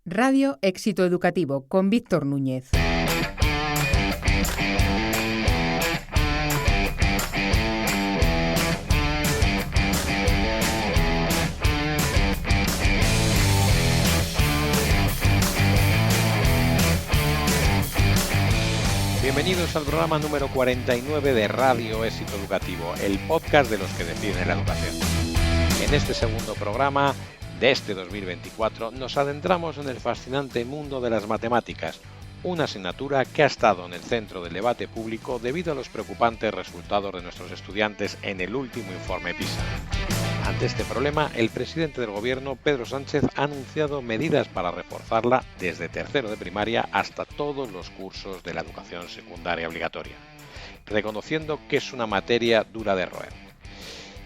Radio Éxito Educativo con Víctor Núñez. Bienvenidos al programa número 49 de Radio Éxito Educativo, el podcast de los que deciden la educación. En este segundo programa de este 2024 nos adentramos en el fascinante mundo de las matemáticas, una asignatura que ha estado en el centro del debate público debido a los preocupantes resultados de nuestros estudiantes en el último informe PISA. Ante este problema, el presidente del gobierno, Pedro Sánchez, ha anunciado medidas para reforzarla desde tercero de primaria hasta todos los cursos de la educación secundaria obligatoria, reconociendo que es una materia dura de roer.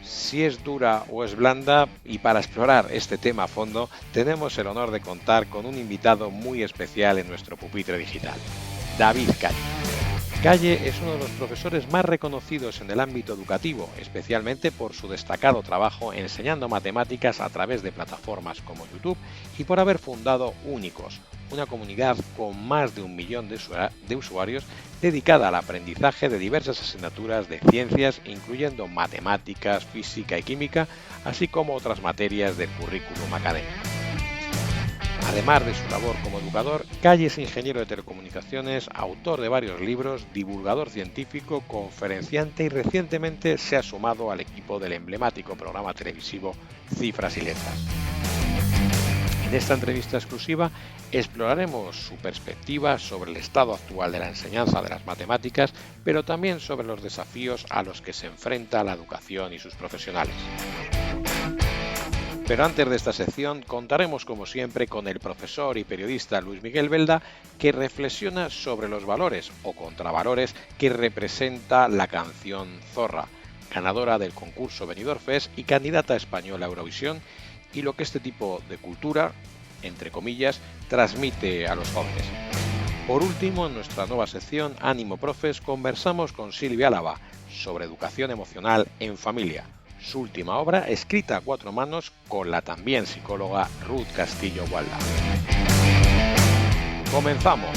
Si es dura o es blanda, y para explorar este tema a fondo, tenemos el honor de contar con un invitado muy especial en nuestro pupitre digital, David Calle. Calle es uno de los profesores más reconocidos en el ámbito educativo, especialmente por su destacado trabajo enseñando matemáticas a través de plataformas como YouTube y por haber fundado Únicos, una comunidad con más de 1 millón de usuarios dedicada al aprendizaje de diversas asignaturas de ciencias, incluyendo matemáticas, física y química, así como otras materias del currículum académico. Además de su labor como educador, Calle es ingeniero de telecomunicaciones, autor de varios libros, divulgador científico, conferenciante y recientemente se ha sumado al equipo del emblemático programa televisivo Cifras y Letras. En esta entrevista exclusiva exploraremos su perspectiva sobre el estado actual de la enseñanza de las matemáticas, pero también sobre los desafíos a los que se enfrenta la educación y sus profesionales. Pero antes de esta sección contaremos como siempre con el profesor y periodista Luis Miguel Belda, que reflexiona sobre los valores o contravalores que representa la canción Zorra, ganadora del concurso Benidorm Fest y candidata española a Eurovisión, y lo que este tipo de cultura, entre comillas, transmite a los jóvenes. Por último, en nuestra nueva sección Ánimo Profes, conversamos con Silvia Álava sobre educación emocional en familia, su última obra escrita a 4 manos con la también psicóloga Ruth Castillo Gualda. ¡Comenzamos!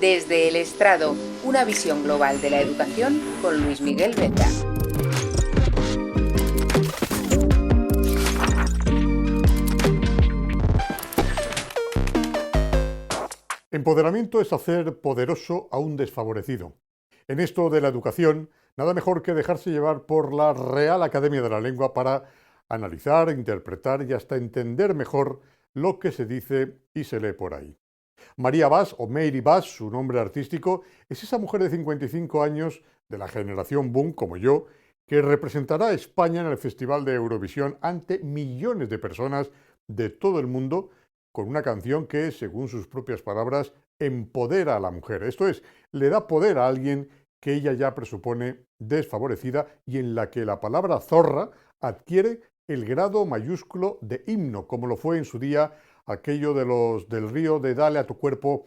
Desde el estrado, una visión global de la educación con Luis Miguel Belda. Empoderamiento es hacer poderoso a un desfavorecido. En esto de la educación, nada mejor que dejarse llevar por la Real Academia de la Lengua para analizar, interpretar y hasta entender mejor lo que se dice y se lee por ahí. María Bas, o Mary Bas, su nombre artístico, es esa mujer de 55 años de la generación Boom, como yo, que representará a España en el Festival de Eurovisión ante millones de personas de todo el mundo, con una canción que, según sus propias palabras, empodera a la mujer. Esto es, le da poder a alguien que ella ya presupone desfavorecida y en la que la palabra zorra adquiere el grado mayúsculo de himno, como lo fue en su día aquello de los del río de Dale a tu cuerpo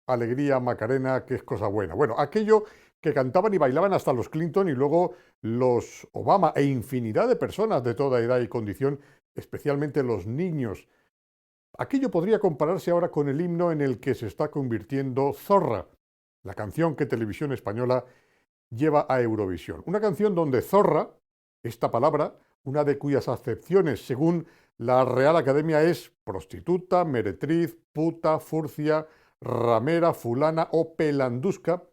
alegría Macarena, que es cosa buena. Bueno, aquello que cantaban y bailaban hasta los Clinton y luego los Obama e infinidad de personas de toda edad y condición, especialmente los niños. Aquello podría compararse ahora con el himno en el que se está convirtiendo Zorra, la canción que Televisión Española lleva a Eurovisión. Una canción donde zorra, esta palabra, una de cuyas acepciones, según la Real Academia, es prostituta, meretriz, puta, furcia, ramera, fulana o pelandusca,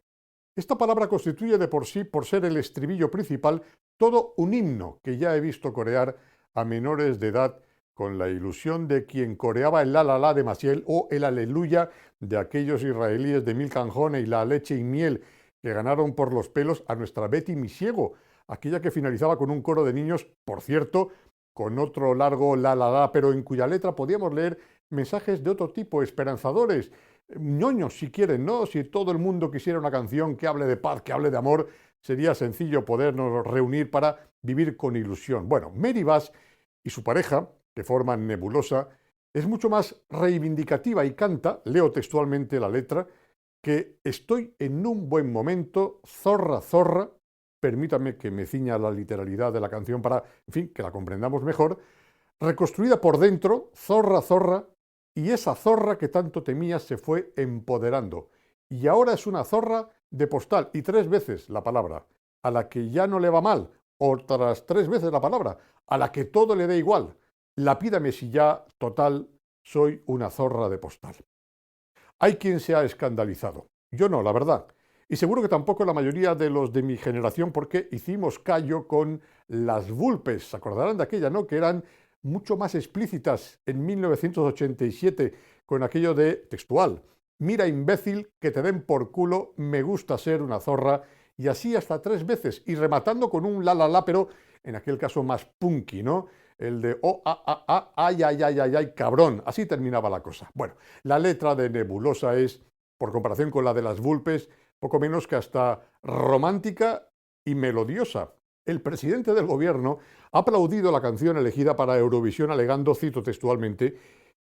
esta palabra constituye de por sí, por ser el estribillo principal, todo un himno que ya he visto corear a menores de edad con la ilusión de quien coreaba el la la la de Maciel o el aleluya de aquellos israelíes de Milk and Honey y la leche y miel que ganaron por los pelos a nuestra Betty Misiego, aquella que finalizaba con un coro de niños, por cierto, con otro largo la la la, pero en cuya letra podíamos leer mensajes de otro tipo, esperanzadores, ñoños si quieren, ¿no? Si todo el mundo quisiera una canción que hable de paz, que hable de amor, sería sencillo podernos reunir para vivir con ilusión. Bueno, Mary Bas y su pareja, que forman Nebulosa, es mucho más reivindicativa y canta, leo textualmente la letra, que estoy en un buen momento, zorra, zorra, permítame que me ciña a la literalidad de la canción para, en fin, que la comprendamos mejor, reconstruida por dentro, zorra, zorra, y esa zorra que tanto temías se fue empoderando. Y ahora es una zorra de postal, y 3 veces la palabra, a la que ya no le va mal, otras 3 veces la palabra, a la que todo le dé igual. Lapídame si ya, total, soy una zorra de postal. Hay quien se ha escandalizado. Yo no, la verdad. Y seguro que tampoco la mayoría de los de mi generación, porque hicimos callo con las vulpes. ¿Se acordarán de aquella, no? Que eran mucho más explícitas en 1987 con aquello de textual. Mira, imbécil, que te den por culo, me gusta ser una zorra. Y así hasta 3 veces. Y rematando con un la, pero en aquel caso más punky, ¿no? El de ay, ay, ay, ay, ay, cabrón. Así terminaba la cosa. Bueno, la letra de Nebulosa es, por comparación con la de las vulpes, poco menos que hasta romántica y melodiosa. El presidente del gobierno ha aplaudido la canción elegida para Eurovisión alegando, cito textualmente,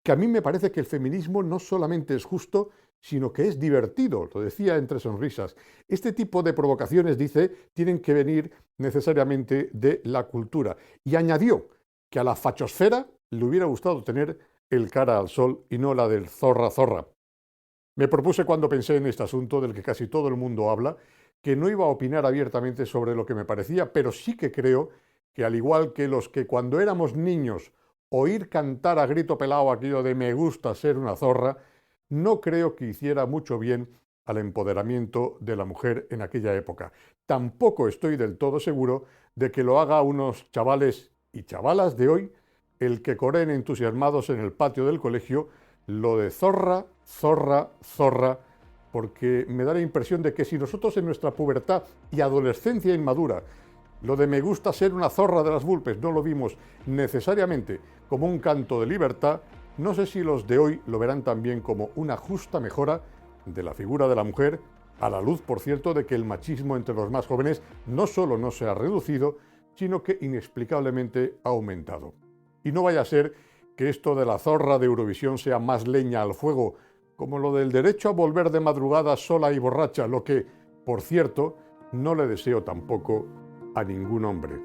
que a mí me parece que el feminismo no solamente es justo, sino que es divertido, lo decía entre sonrisas. Este tipo de provocaciones, dice, tienen que venir necesariamente de la cultura. Y añadió que a la fachosfera le hubiera gustado tener el cara al sol y no la del zorra zorra. Me propuse cuando pensé en este asunto del que casi todo el mundo habla, que no iba a opinar abiertamente sobre lo que me parecía, pero sí que creo que al igual que los que cuando éramos niños oír cantar a grito pelado aquello de me gusta ser una zorra, no creo que hiciera mucho bien al empoderamiento de la mujer en aquella época. Tampoco estoy del todo seguro de que lo haga unos chavales y chavalas de hoy, el que coreen entusiasmados en el patio del colegio lo de zorra, zorra, zorra, porque me da la impresión de que si nosotros en nuestra pubertad y adolescencia inmadura lo de me gusta ser una zorra de las vulpes no lo vimos necesariamente como un canto de libertad, no sé si los de hoy lo verán también como una justa mejora de la figura de la mujer, a la luz, por cierto, de que el machismo entre los más jóvenes no solo no se ha reducido, sino que inexplicablemente ha aumentado. Y no vaya a ser que esto de la zorra de Eurovisión sea más leña al fuego, como lo del derecho a volver de madrugada sola y borracha, lo que, por cierto, no le deseo tampoco a ningún hombre.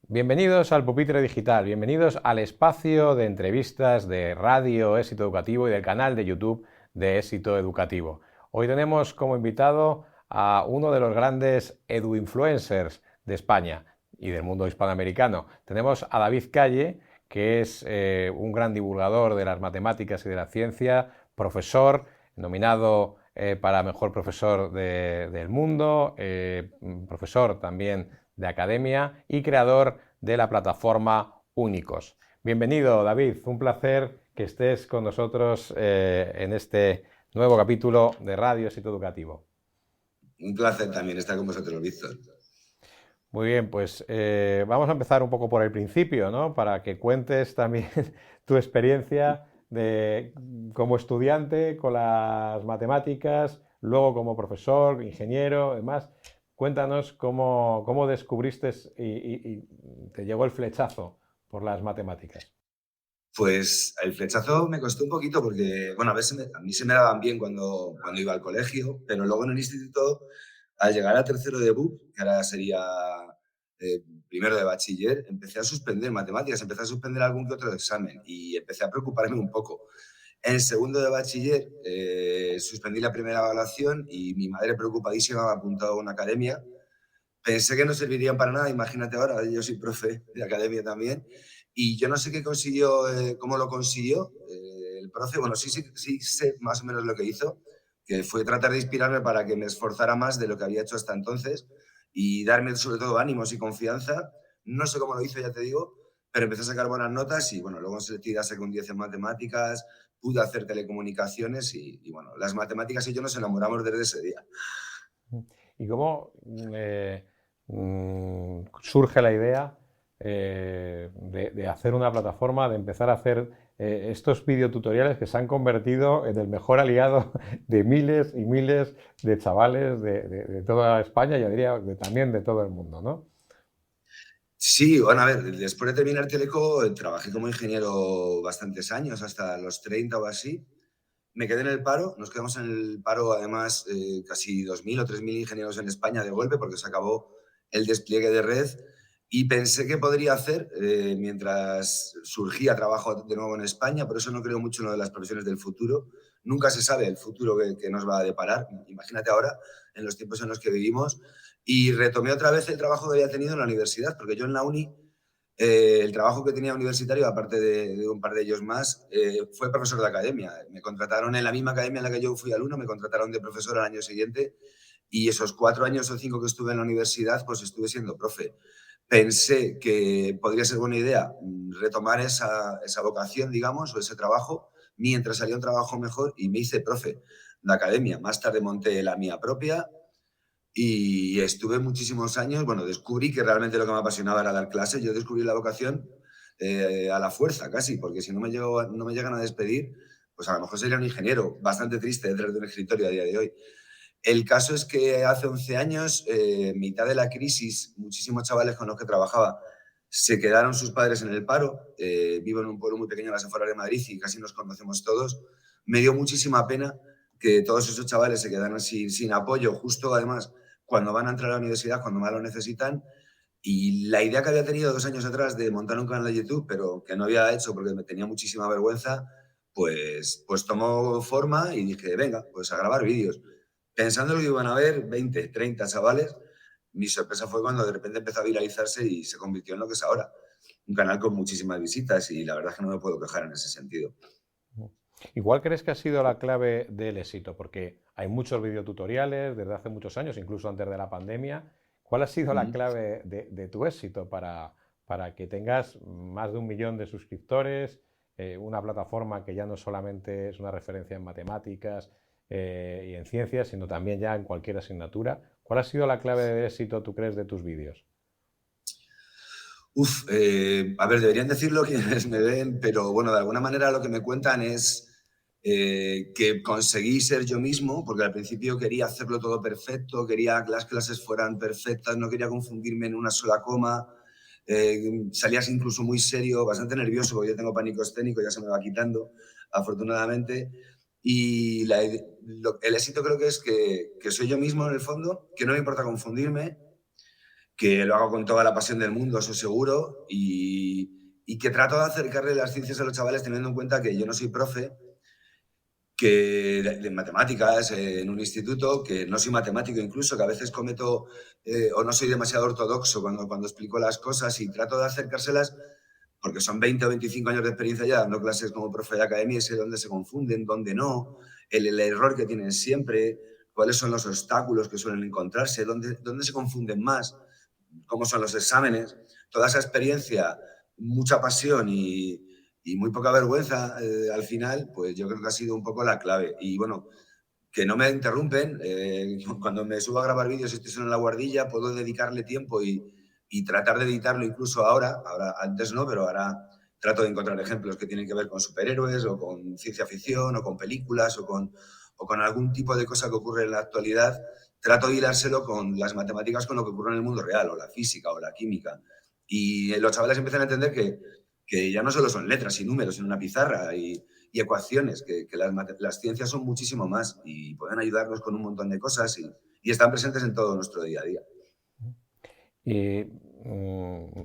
Bienvenidos al Pupitre Digital, bienvenidos al espacio de entrevistas de Radio Éxito Educativo y del canal de YouTube de Éxito Educativo. Hoy tenemos como invitado a uno de los grandes edu-influencers de España y del mundo hispanoamericano. Tenemos a David Calle, que es un gran divulgador de las matemáticas y de la ciencia, profesor, nominado para Mejor Profesor del Mundo, profesor también de academia y creador de la plataforma Únicos. Bienvenido, David, un placer que estés con nosotros en este nuevo capítulo de Radio Éxito Educativo. Un placer también estar con vosotros, Víctor. Muy bien, pues vamos a empezar un poco por el principio, ¿no? Para que cuentes también tu experiencia como estudiante con las matemáticas, luego como profesor, ingeniero, demás. Cuéntanos cómo descubriste y te llegó el flechazo por las matemáticas. Pues el flechazo me costó un poquito porque, bueno, a mí se me daban bien cuando iba al colegio, pero luego en el instituto, al llegar a tercero de BUP, que ahora sería primero de bachiller, empecé a suspender matemáticas, empecé a suspender algún que otro examen y empecé a preocuparme un poco. En segundo de bachiller suspendí la primera evaluación y mi madre, preocupadísima, me ha apuntado a una academia. Pensé que no servirían para nada, imagínate ahora, yo soy profe de academia también, y yo no sé qué consiguió, cómo lo consiguió el profe. Bueno, sí sé más o menos lo que hizo, que fue tratar de inspirarme para que me esforzara más de lo que había hecho hasta entonces y darme sobre todo ánimos y confianza. No sé cómo lo hizo, ya te digo, pero empecé a sacar buenas notas y bueno, luego en selectividad saqué un 10 en matemáticas, pude hacer telecomunicaciones y bueno, las matemáticas y yo nos enamoramos desde ese día. ¿Y cómo surge la idea de hacer una plataforma, de empezar a hacer estos videotutoriales que se han convertido en el mejor aliado de miles y miles de chavales de toda España, yo diría también de todo el mundo, ¿no? Sí, bueno, a ver, después de terminar Teleco, trabajé como ingeniero bastantes años, hasta los 30 o así. Me quedé en el paro, nos quedamos en el paro, además, casi 2.000 o 3.000 ingenieros en España de golpe, porque se acabó el despliegue de red. Y pensé que podría hacer mientras surgía trabajo de nuevo en España, por eso no creo mucho en lo de las profesiones del futuro. Nunca se sabe el futuro que nos va a deparar. Imagínate ahora, en los tiempos en los que vivimos. Y retomé otra vez el trabajo que había tenido en la universidad, porque yo en la uni el trabajo que tenía universitario, aparte de un par de ellos más, fue profesor de academia. Me contrataron en la misma academia en la que yo fui alumno, me contrataron de profesor al año siguiente y esos 4 años o 5 que estuve en la universidad, pues estuve siendo profe. Pensé que podría ser buena idea retomar esa vocación, digamos, o ese trabajo, mientras salía un trabajo mejor y me hice profe de academia. Más tarde monté la mía propia y estuve muchísimos años, bueno, descubrí que realmente lo que me apasionaba era dar clases. Yo descubrí la vocación a la fuerza casi, porque si no me llegan a despedir, pues a lo mejor sería un ingeniero, bastante triste detrás de un escritorio a día de hoy. El caso es que hace 11 años, mitad de la crisis, muchísimos chavales con los que trabajaba se quedaron sus padres en el paro. Vivo en un pueblo muy pequeño a las afueras de Madrid y casi nos conocemos todos. Me dio muchísima pena que todos esos chavales se quedaran sin apoyo, justo además cuando van a entrar a la universidad, cuando más lo necesitan. Y la idea que había tenido 2 años atrás de montar un canal de YouTube, pero que no había hecho porque me tenía muchísima vergüenza, pues tomó forma y dije, venga, pues a grabar vídeos. Pensando que iban a ver 20, 30 chavales, mi sorpresa fue cuando de repente empezó a viralizarse y se convirtió en lo que es ahora. Un canal con muchísimas visitas y la verdad es que no me puedo quejar en ese sentido. Igual crees que ha sido la clave del éxito, porque hay muchos videotutoriales desde hace muchos años, incluso antes de la pandemia. ¿Cuál ha sido la clave de tu éxito para que tengas más de 1 millón de suscriptores, una plataforma que ya no solamente es una referencia en matemáticas y en ciencias, sino también ya en cualquier asignatura? ¿Cuál ha sido la clave de éxito, tú crees, de tus vídeos? A ver, deberían decirlo quienes me ven, pero bueno, de alguna manera lo que me cuentan es que conseguí ser yo mismo, porque al principio quería hacerlo todo perfecto, quería que las clases fueran perfectas, no quería confundirme en una sola coma, salías incluso muy serio, bastante nervioso, porque yo tengo pánico escénico, ya se me va quitando, afortunadamente. Y el éxito creo que es que soy yo mismo en el fondo, que no me importa confundirme, que lo hago con toda la pasión del mundo, eso seguro, y que trato de acercarle las ciencias a los chavales teniendo en cuenta que yo no soy profe, que de matemáticas en un instituto, que no soy matemático incluso, que a veces cometo o no soy demasiado ortodoxo cuando explico las cosas y trato de acercárselas porque son 20 o 25 años de experiencia ya dando clases como profe de academia y sé dónde se confunden, dónde no, el error que tienen siempre, cuáles son los obstáculos que suelen encontrarse, dónde se confunden más, cómo son los exámenes. Toda esa experiencia, mucha pasión y muy poca vergüenza al final, pues yo creo que ha sido un poco la clave. Y bueno, que no me interrumpen. Cuando me subo a grabar vídeos y estoy solo en la guardilla, puedo dedicarle tiempo y tratar de editarlo incluso ahora, antes no, pero ahora trato de encontrar ejemplos que tienen que ver con superhéroes o con ciencia ficción o con películas o con algún tipo de cosa que ocurre en la actualidad. Trato de hilárselo con las matemáticas, con lo que ocurre en el mundo real, o la física o la química. Y los chavales empiezan a entender que ya no solo son letras y números en una pizarra y ecuaciones, que las ciencias son muchísimo más y pueden ayudarnos con un montón de cosas y están presentes en todo nuestro día a día. Y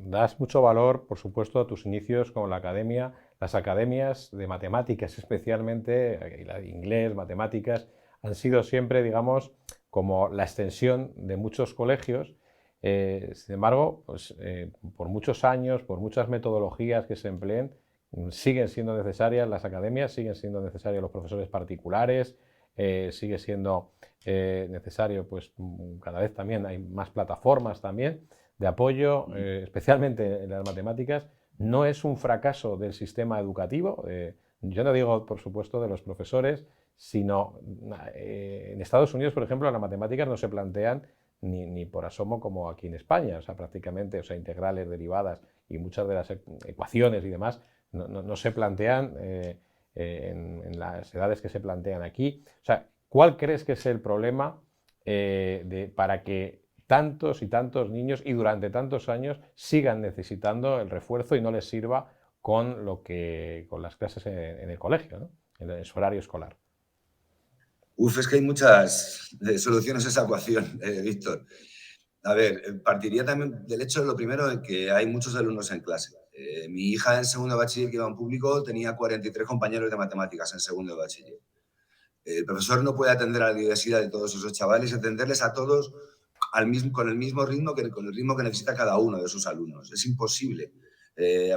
das mucho valor, por supuesto, a tus inicios con la academia. Las academias de matemáticas especialmente, y la de inglés, matemáticas, han sido siempre, digamos, como la extensión de muchos colegios. Sin embargo, pues, por muchos años, por muchas metodologías que se empleen, siguen siendo necesarias las academias, siguen siendo necesarios los profesores particulares, sigue siendo necesario, pues cada vez también hay más plataformas también de apoyo, especialmente en las matemáticas. No es un fracaso del sistema educativo, yo no digo, por supuesto, de los profesores, sino en Estados Unidos, por ejemplo, las matemáticas no se plantean ni por asomo como aquí en España. O sea, prácticamente, integrales, derivadas y muchas de las ecuaciones y demás no se plantean en las edades que se plantean aquí. O sea, ¿cuál crees que es el problema para que tantos y tantos niños y durante tantos años sigan necesitando el refuerzo y no les sirva con las clases en el colegio, ¿no? En su horario escolar? Es que hay muchas soluciones a esa ecuación, Víctor. A ver, partiría también del hecho, lo primero, de que hay muchos alumnos en clase. Mi hija en segundo de bachiller, que iba en público, tenía 43 compañeros de matemáticas en segundo de bachiller. El profesor no puede atender a la diversidad de todos esos chavales y atenderles a todos con el mismo ritmo con el ritmo que necesita cada uno de sus alumnos. Es imposible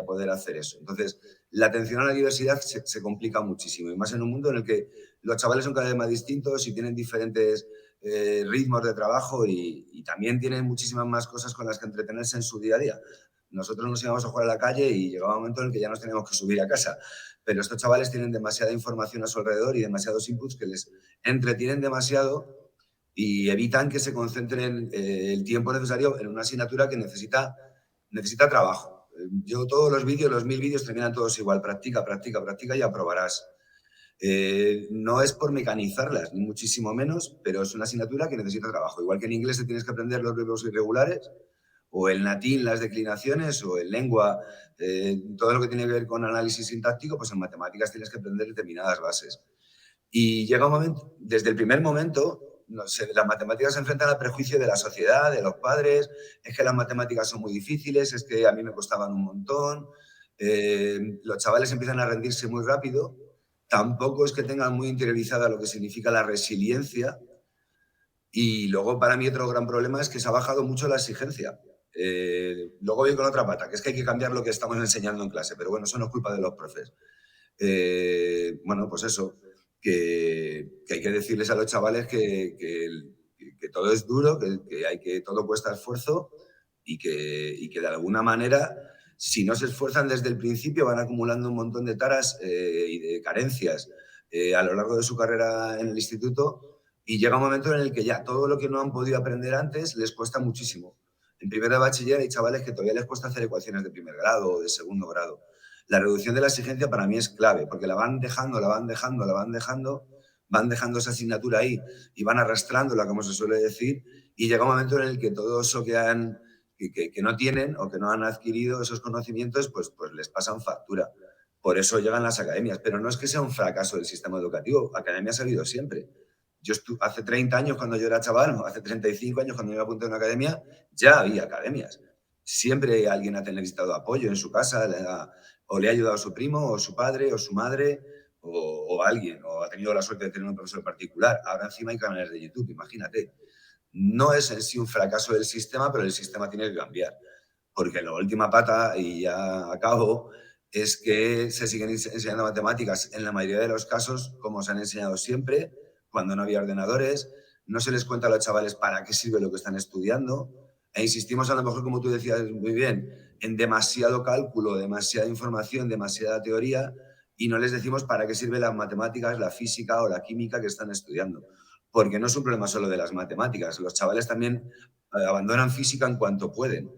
poder hacer eso. Entonces, la atención a la diversidad se complica muchísimo, y más en un mundo en el que los chavales son cada vez más distintos y tienen diferentes ritmos de trabajo y también tienen muchísimas más cosas con las que entretenerse en su día a día. Nosotros nos íbamos a jugar a la calle y llegaba un momento en el que ya nos teníamos que subir a casa. Pero estos chavales tienen demasiada información a su alrededor y demasiados inputs que les entretienen demasiado y evitan que se concentren el tiempo necesario en una asignatura que necesita trabajo. Yo todos los 1000 vídeos terminan todos igual: practica, practica, practica y aprobarás. No es por mecanizarlas, ni muchísimo menos, pero es una asignatura que necesita trabajo. Igual que en inglés te tienes que aprender los verbos irregulares, o en latín las declinaciones, o en lengua todo lo que tiene que ver con análisis sintáctico, pues en matemáticas tienes que aprender determinadas bases. Y llega un momento, desde el primer momento, no sé, las matemáticas se enfrentan al prejuicio de la sociedad, de los padres: es que las matemáticas son muy difíciles, es que a mí me costaban un montón. Los chavales empiezan a rendirse muy rápido. Tampoco es que tengan muy interiorizada lo que significa la resiliencia. Y luego, para mí, otro gran problema es que se ha bajado mucho la exigencia. Luego voy con otra pata, que es que hay que cambiar lo que estamos enseñando en clase, pero bueno, eso no es culpa de los profes. Bueno, pues eso, que hay que decirles a los chavales que todo es duro, que todo cuesta esfuerzo y que de alguna manera, si no se esfuerzan desde el principio, van acumulando un montón de taras y de carencias a lo largo de su carrera en el instituto, y llega un momento en el que ya todo lo que no han podido aprender antes les cuesta muchísimo. En primero de bachiller hay chavales que todavía les cuesta hacer ecuaciones de primer grado o de segundo grado. La reducción de la exigencia para mí es clave, porque la van dejando, van dejando esa asignatura ahí y van arrastrándola, como se suele decir, y llega un momento en el que todo eso que no tienen o que no han adquirido esos conocimientos, pues les pasan factura. Por eso llegan las academias, pero no es que sea un fracaso del sistema educativo. Academias ha habido siempre. Yo hace 30 años, cuando yo era chaval, hace 35 años, cuando yo me apunté a una academia, ya había academias. Siempre alguien ha necesitado apoyo en su casa, o le ha ayudado a su primo, o su padre, o su madre, o alguien, o ha tenido la suerte de tener un profesor particular. Ahora encima hay canales de YouTube, imagínate. No es en sí un fracaso del sistema, pero el sistema tiene que cambiar. Porque la última pata, y ya acabo, es que se siguen enseñando matemáticas en la mayoría de los casos como se han enseñado siempre, cuando no había ordenadores. No se les cuenta a los chavales para qué sirve lo que están estudiando. E insistimos, a lo mejor, como tú decías muy bien, en demasiado cálculo, demasiada información, demasiada teoría, y no les decimos para qué sirven las matemáticas, la física o la química que están estudiando. Porque no es un problema solo de las matemáticas. Los chavales también abandonan física en cuanto pueden.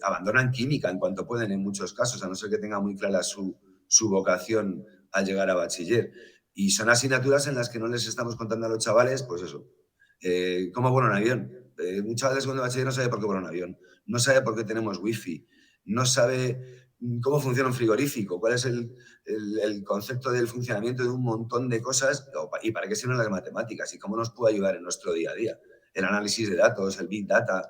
Abandonan química en cuanto pueden, en muchos casos, a no ser que tengan muy clara su vocación al llegar a bachiller. Y son asignaturas en las que no les estamos contando a los chavales, pues eso, cómo vuela un avión. Un chaval de segundo de bachiller no sabe por qué vuela un avión, no sabe por qué tenemos wifi, no sabe cómo funciona un frigorífico, cuál es el concepto del funcionamiento de un montón de cosas y para qué sirven las matemáticas y cómo nos puede ayudar en nuestro día a día. El análisis de datos, el big data,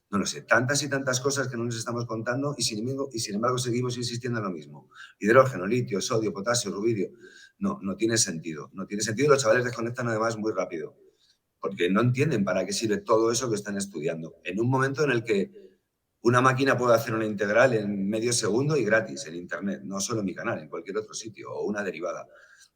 no lo sé, tantas y tantas cosas que no les estamos contando, y sin embargo seguimos insistiendo en lo mismo. Hidrógeno, litio, sodio, potasio, rubidio. No tiene sentido. No tiene sentido. Los chavales desconectan además muy rápido, porque no entienden para qué sirve todo eso que están estudiando. En un momento en el que una máquina puede hacer una integral en medio segundo y gratis en Internet, no solo en mi canal, en cualquier otro sitio, o una derivada.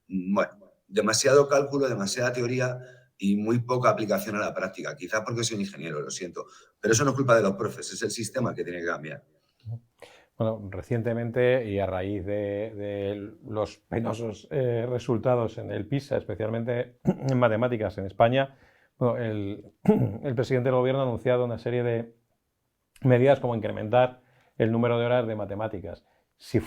Bueno, demasiado cálculo, demasiada teoría y muy poca aplicación a la práctica. Quizás porque soy un ingeniero, lo siento. Pero eso no es culpa de los profes, es el sistema que tiene que cambiar. Bueno, recientemente, y a raíz de los penosos resultados en el PISA, especialmente en matemáticas en España, Bueno, el presidente del gobierno ha anunciado una serie de medidas como incrementar el número de horas de matemáticas. Si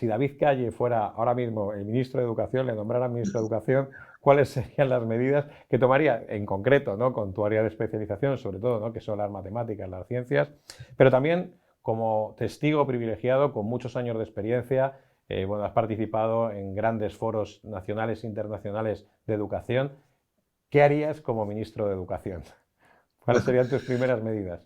David Calle fuera ahora mismo el ministro de Educación, le nombraran ministro de Educación, ¿cuáles serían las medidas que tomaría en concreto, ¿no? Con tu área de especialización, sobre todo, ¿no? Que son las matemáticas, las ciencias, pero también como testigo privilegiado con muchos años de experiencia? Bueno, has participado en grandes foros nacionales e internacionales de educación. ¿Qué harías como ministro de Educación? ¿Cuáles serían tus primeras medidas?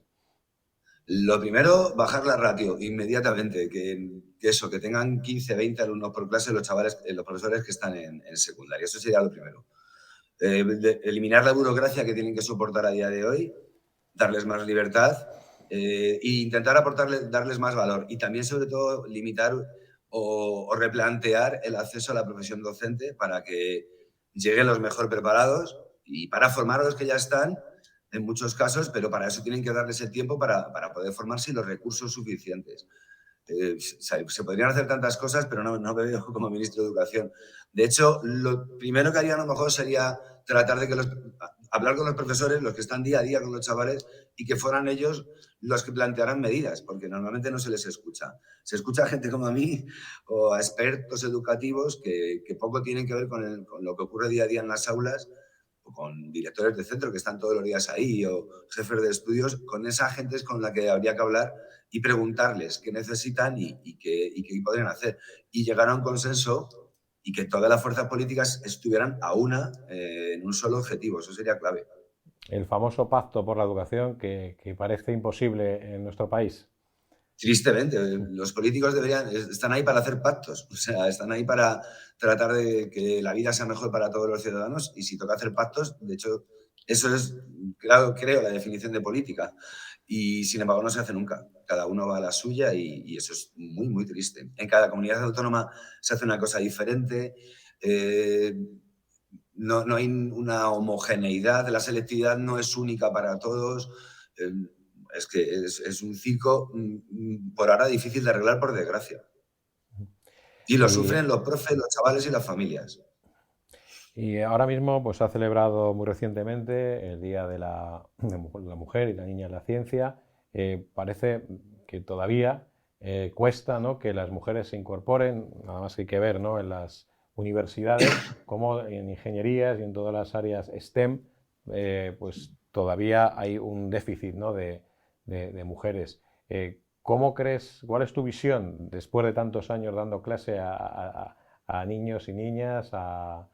Lo primero, bajar la ratio inmediatamente, que tengan 15, 20 alumnos por clase los chavales, los profesores que están en secundaria. Eso sería lo primero. Eliminar la burocracia que tienen que soportar a día de hoy, darles más libertad e intentar darles más valor. Y también, sobre todo, limitar o replantear el acceso a la profesión docente para que lleguen los mejor preparados y para formar a los que ya están, en muchos casos, pero para eso tienen que darles el tiempo para poder formarse y los recursos suficientes. Se podrían hacer tantas cosas, pero no me veo como ministro de Educación. De hecho, lo primero que haría a lo mejor sería tratar de hablar con los profesores, los que están día a día con los chavales, y que fueran ellos los que plantearan medidas, porque normalmente no se les escucha. Se escucha a gente como a mí o a expertos educativos que poco tienen que ver con lo que ocurre día a día en las aulas, o con directores de centro que están todos los días ahí, o jefes de estudios. Con esa gente es con la que habría que hablar y preguntarles qué necesitan y qué podrían hacer. Y llegar a un consenso y que todas las fuerzas políticas estuvieran a una en un solo objetivo. Eso sería clave. El famoso pacto por la educación que parece imposible en nuestro país. Tristemente, los políticos están ahí para hacer pactos, o sea, están ahí para tratar de que la vida sea mejor para todos los ciudadanos, y si toca hacer pactos, de hecho, eso es, claro, creo, la definición de política, y sin embargo no se hace nunca. Cada uno va a la suya y eso es muy, muy triste. En cada comunidad autónoma se hace una cosa diferente, no hay una homogeneidad, la selectividad no es única para todos. Es que es un circo por ahora difícil de arreglar, por desgracia. Y lo sufren los profes, los chavales y las familias. Y ahora mismo pues, se ha celebrado muy recientemente el Día de la Mujer y la Niña en la Ciencia. Parece que todavía cuesta, ¿no?, que las mujeres se incorporen, nada más que hay que ver, ¿no?, en las universidades, como en ingenierías y en todas las áreas STEM, pues todavía hay un déficit, ¿no?, de mujeres. ¿Cómo crees, cuál es tu visión después de tantos años dando clase a niños y niñas, a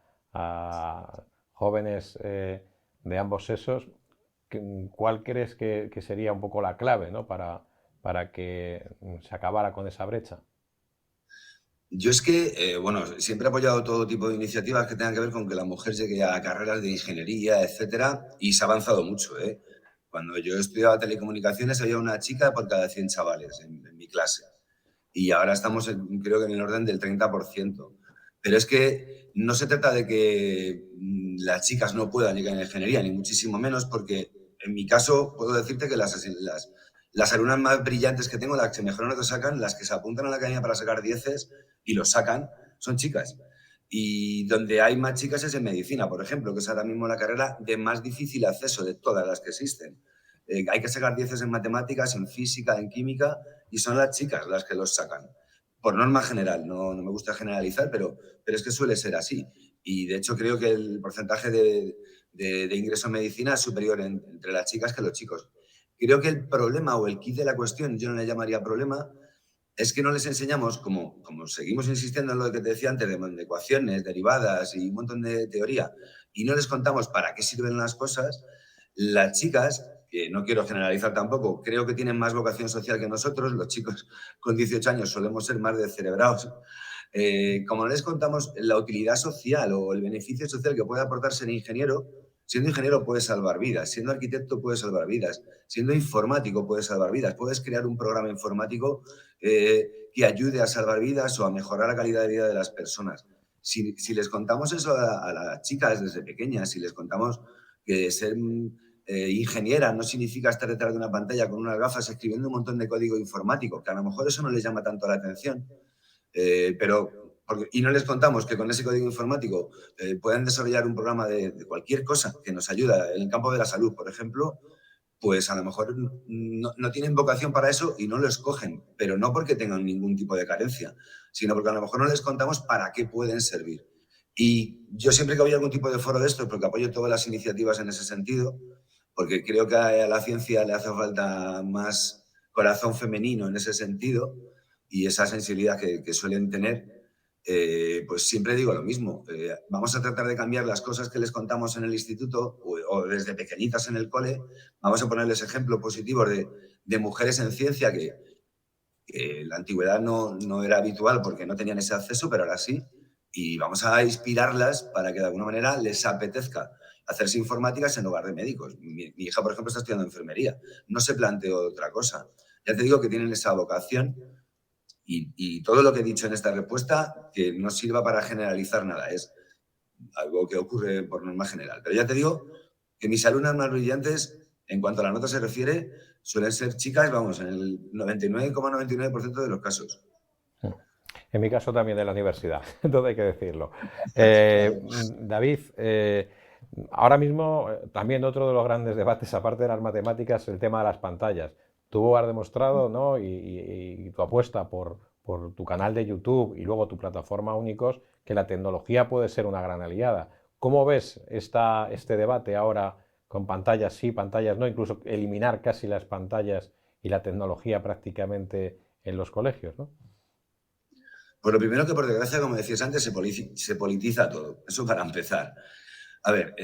jóvenes de ambos sexos? ¿Cuál crees que sería un poco la clave, ¿no?, para que se acabara con esa brecha? Yo es que, siempre he apoyado todo tipo de iniciativas que tengan que ver con que la mujer llegue a carreras de ingeniería, etcétera, y se ha avanzado mucho, ¿eh? Cuando yo estudiaba telecomunicaciones había una chica por cada 100 chavales en mi clase. Y ahora estamos, creo que en el orden del 30%. Pero es que no se trata de que las chicas no puedan llegar a la ingeniería, ni muchísimo menos, porque en mi caso puedo decirte que las alumnas más brillantes que tengo, las que mejor notas sacan, las que se apuntan a la academia para sacar 10 y los sacan, son chicas. Y donde hay más chicas es en medicina, por ejemplo, que es ahora mismo la carrera de más difícil acceso de todas las que existen. Hay que sacar 10 en matemáticas, en física, en química, y son las chicas las que los sacan. Por norma general, no me gusta generalizar, pero es que suele ser así. Y de hecho creo que el porcentaje de ingreso en medicina es superior entre las chicas que los chicos. Creo que el problema o el quid de la cuestión, yo no le llamaría problema, es que no les enseñamos, como seguimos insistiendo en lo que te decía antes, de ecuaciones, derivadas y un montón de teoría, y no les contamos para qué sirven las cosas. Las chicas, que no quiero generalizar tampoco, creo que tienen más vocación social que nosotros. Los chicos con 18 años solemos ser más descerebrados. Como no les contamos la utilidad social o el beneficio social que puede aportar ser ingeniero, siendo ingeniero puedes salvar vidas, siendo arquitecto puedes salvar vidas, siendo informático puedes salvar vidas, puedes crear un programa informático que ayude a salvar vidas o a mejorar la calidad de vida de las personas. Si les contamos eso a las chicas desde pequeñas, si les contamos que ser ingeniera no significa estar detrás de una pantalla con unas gafas escribiendo un montón de código informático, que a lo mejor eso no les llama tanto la atención, pero y no les contamos que con ese código informático pueden desarrollar un programa de cualquier cosa que nos ayuda en el campo de la salud, por ejemplo, pues a lo mejor no tienen vocación para eso y no lo escogen, pero no porque tengan ningún tipo de carencia, sino porque a lo mejor no les contamos para qué pueden servir. Y yo siempre que voy a algún tipo de foro de estos, porque apoyo todas las iniciativas en ese sentido, porque creo que a la ciencia le hace falta más corazón femenino en ese sentido y esa sensibilidad que suelen tener, pues siempre digo lo mismo. Vamos a tratar de cambiar las cosas que les contamos en el instituto o desde pequeñitas en el cole. Vamos a ponerles ejemplos positivos de mujeres en ciencia que en la antigüedad no era habitual porque no tenían ese acceso, pero ahora sí. Y vamos a inspirarlas para que de alguna manera les apetezca hacerse informáticas en lugar de médicos. Mi hija, por ejemplo, está estudiando enfermería. No se planteó otra cosa. Ya te digo que tienen esa vocación y todo lo que he dicho en esta respuesta que no sirva para generalizar nada. Es algo que ocurre por norma general. Pero ya te digo que mis alumnas más brillantes, en cuanto a la nota se refiere, suelen ser chicas, vamos, en el 99,99% de los casos. En mi caso también de la universidad, todo hay que decirlo. David, ahora mismo también otro de los grandes debates, aparte de las matemáticas, es el tema de las pantallas. Tú has demostrado, ¿no? y tu apuesta por tu canal de YouTube y luego tu plataforma Únicos, que la tecnología puede ser una gran aliada. ¿Cómo ves este debate ahora con pantallas sí, pantallas no, incluso eliminar casi las pantallas y la tecnología prácticamente en los colegios, ¿no? Pues lo primero que, por desgracia, como decías antes, se politiza todo. Eso para empezar. A ver,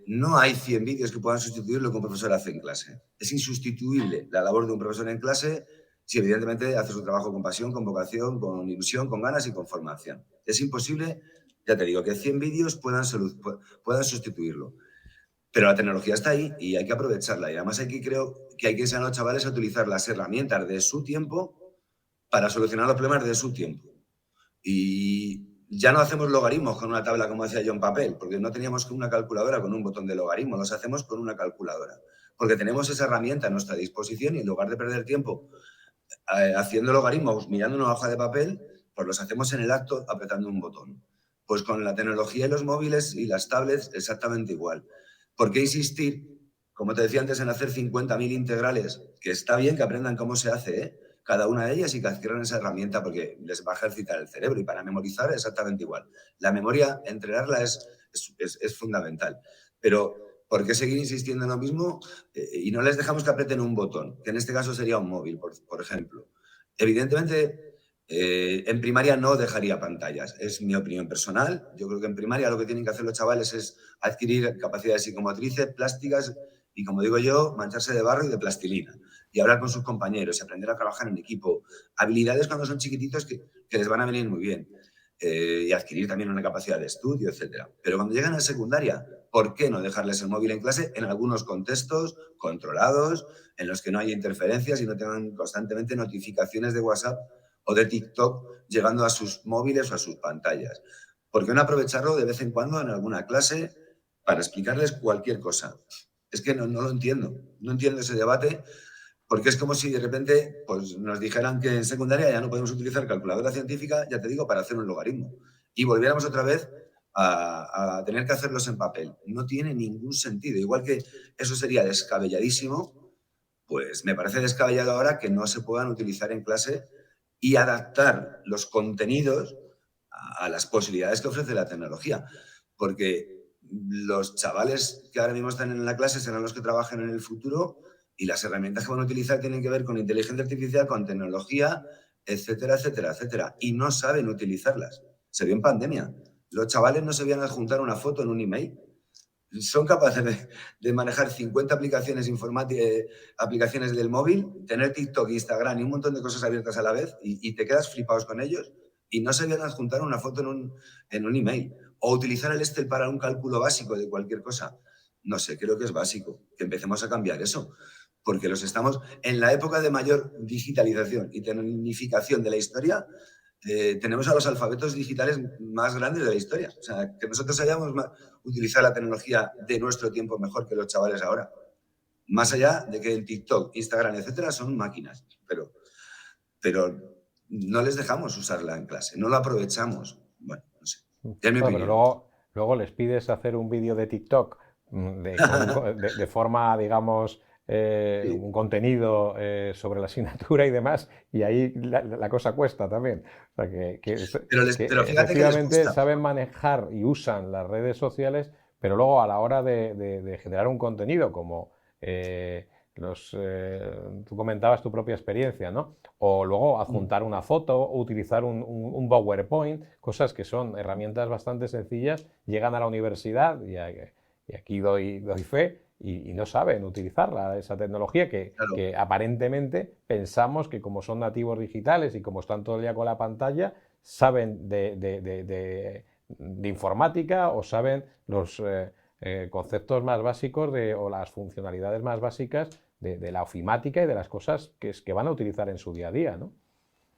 no hay 100 vídeos que puedan sustituir lo que un profesor hace en clase. Es insustituible la labor de un profesor en clase si evidentemente hace su trabajo con pasión, con vocación, con ilusión, con ganas y con formación. Es imposible, ya te digo, que 100 vídeos puedan sustituirlo. Pero la tecnología está ahí y hay que aprovecharla. Y además creo que hay que enseñar a los chavales a utilizar las herramientas de su tiempo para solucionar los problemas de su tiempo. Y ya no hacemos logaritmos con una tabla como hacía yo en papel, porque no teníamos una calculadora con un botón de logaritmo, los hacemos con una calculadora, porque tenemos esa herramienta a nuestra disposición y en lugar de perder tiempo haciendo logaritmos mirando una hoja de papel, pues los hacemos en el acto apretando un botón. Pues con la tecnología y los móviles y las tablets exactamente igual. ¿Por qué insistir, como te decía antes, en hacer 50.000 integrales? Que está bien que aprendan cómo se hace, cada una de ellas y que adquieran esa herramienta porque les va a ejercitar el cerebro y para memorizar exactamente igual. La memoria, entrenarla es fundamental. Pero ¿por qué seguir insistiendo en lo mismo y no les dejamos que aprieten un botón? Que en este caso sería un móvil, por ejemplo. Evidentemente, en primaria no dejaría pantallas. Es mi opinión personal. Yo creo que en primaria lo que tienen que hacer los chavales es adquirir capacidades psicomotrices, plásticas y, como digo yo, mancharse de barro y de plastilina. Y hablar con sus compañeros y aprender a trabajar en equipo. Habilidades cuando son chiquititos que les van a venir muy bien. Y adquirir también una capacidad de estudio, etcétera. Pero cuando llegan a secundaria, ¿por qué no dejarles el móvil en clase en algunos contextos controlados, en los que no haya interferencias y no tengan constantemente notificaciones de WhatsApp o de TikTok llegando a sus móviles o a sus pantallas? ¿Por qué no aprovecharlo de vez en cuando en alguna clase para explicarles cualquier cosa? Es que no lo entiendo. No entiendo ese debate. Porque es como si de repente pues, nos dijeran que en secundaria ya no podemos utilizar calculadora científica, ya te digo, para hacer un logaritmo. Y volviéramos otra vez a tener que hacerlos en papel. No tiene ningún sentido. Igual que eso sería descabelladísimo, pues me parece descabellado ahora que no se puedan utilizar en clase y adaptar los contenidos a las posibilidades que ofrece la tecnología. Porque los chavales que ahora mismo están en la clase serán los que trabajen en el futuro. Y las herramientas que van a utilizar tienen que ver con inteligencia artificial, con tecnología, etcétera, etcétera, etcétera. Y no saben utilizarlas. Se vio en pandemia. Los chavales no sabían adjuntar una foto en un email. Son capaces de manejar 50 aplicaciones aplicaciones del móvil, tener TikTok, Instagram y un montón de cosas abiertas a la vez y te quedas flipados con ellos y no sabían adjuntar una foto en un email. O utilizar el Excel para un cálculo básico de cualquier cosa. No sé, creo que es básico que empecemos a cambiar eso. Porque los estamos en la época de mayor digitalización y tecnificación de la historia, tenemos a los alfabetos digitales más grandes de la historia. O sea, que nosotros hayamos utilizar la tecnología de nuestro tiempo mejor que los chavales ahora. Más allá de que en TikTok, Instagram, etcétera, son máquinas. Pero no les dejamos usarla en clase, no la aprovechamos. Bueno, no sé. Ya es mi Bueno, opinión. pero luego les pides hacer un vídeo de TikTok de forma, digamos, Sí. un contenido sobre la asignatura y demás, y ahí la cosa cuesta también. O sea, que Pero fíjate que les efectivamente gusta. saben manejar y usan las redes sociales, pero luego a la hora de generar un contenido como tú comentabas tu propia experiencia, ¿no? O luego adjuntar una foto o utilizar un PowerPoint, cosas que son herramientas bastante sencillas, llegan a la universidad y aquí doy fe y no saben utilizarla, esa tecnología Claro. que aparentemente pensamos que como son nativos digitales y como están todo el día con la pantalla, saben de informática o saben los conceptos más básicos o las funcionalidades más básicas de la ofimática y de las cosas que van a utilizar en su día a día, ¿no?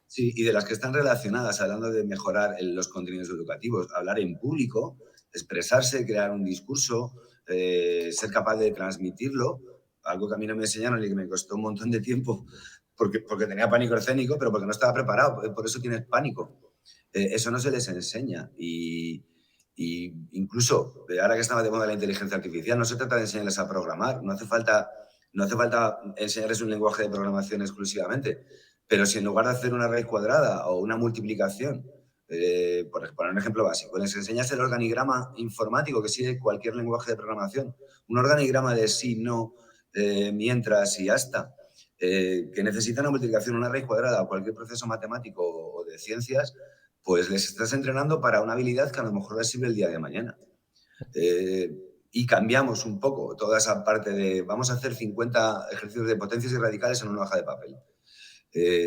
Sí, y de las que están relacionadas, hablando de mejorar los contenidos educativos, hablar en público, expresarse, crear un discurso, ser capaz de transmitirlo, algo que a mí no me enseñaron y que me costó un montón de tiempo porque tenía pánico escénico, pero porque no estaba preparado, por eso tienes pánico. Eso no se les enseña y incluso ahora que estaba de moda la inteligencia artificial, no se trata de enseñarles a programar, no hace falta enseñarles un lenguaje de programación exclusivamente. Pero si en lugar de hacer una raíz cuadrada o una multiplicación, por poner un ejemplo básico, les enseñas el organigrama informático que sigue cualquier lenguaje de programación, un organigrama de sí, no, mientras y hasta, que necesita una multiplicación, una raíz cuadrada o cualquier proceso matemático o de ciencias, pues les estás entrenando para una habilidad que a lo mejor les sirve el día de mañana. Y cambiamos un poco toda esa parte de vamos a hacer 50 ejercicios de potencias y radicales en una hoja de papel.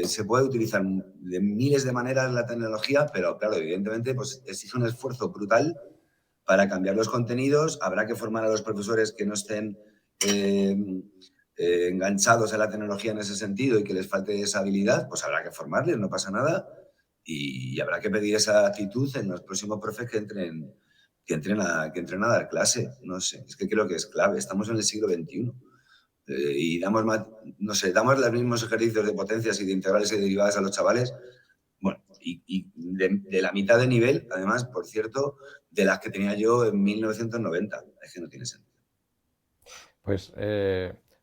Se puede utilizar de miles de maneras la tecnología, pero claro, evidentemente pues, exige un esfuerzo brutal para cambiar los contenidos. Habrá que formar a los profesores que no estén enganchados a la tecnología en ese sentido y que les falte esa habilidad, pues habrá que formarles, no pasa nada. Y habrá que pedir esa actitud en los próximos profes que entren a dar clase. No sé, es que creo que es clave. Estamos en el siglo XXI. Y damos damos los mismos ejercicios de potencias y de integrales y derivadas a los chavales, bueno, y de la mitad de nivel, además, por cierto, de las que tenía yo en 1990. Es que no tiene sentido. Pues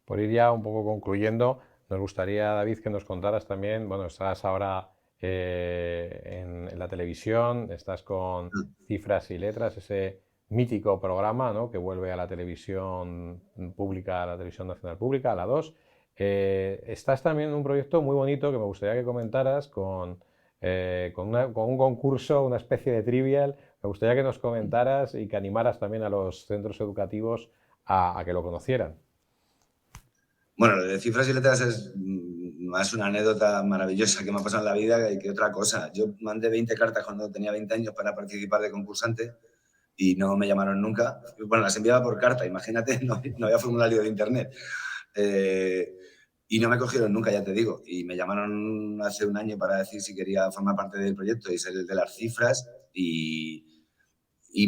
por ir ya un poco concluyendo, nos gustaría, David, que nos contaras también, bueno, estás ahora en la televisión, estás con Cifras y Letras, ese mítico programa, ¿no?, que vuelve a la televisión pública, a la televisión nacional pública, a la 2. Estás también en un proyecto muy bonito que me gustaría que comentaras con un concurso, una especie de trivial. Me gustaría que nos comentaras y que animaras también a los centros educativos a que lo conocieran. Bueno, lo de Cifras y Letras es más una anécdota maravillosa que me ha pasado en la vida que otra cosa. Yo mandé 20 cartas cuando tenía 20 años para participar de concursante y no me llamaron nunca. Bueno, las enviaba por carta, imagínate, no había formulario de internet. Y no me cogieron nunca, ya te digo. Y me llamaron hace un año para decir si quería formar parte del proyecto y ser el de las cifras y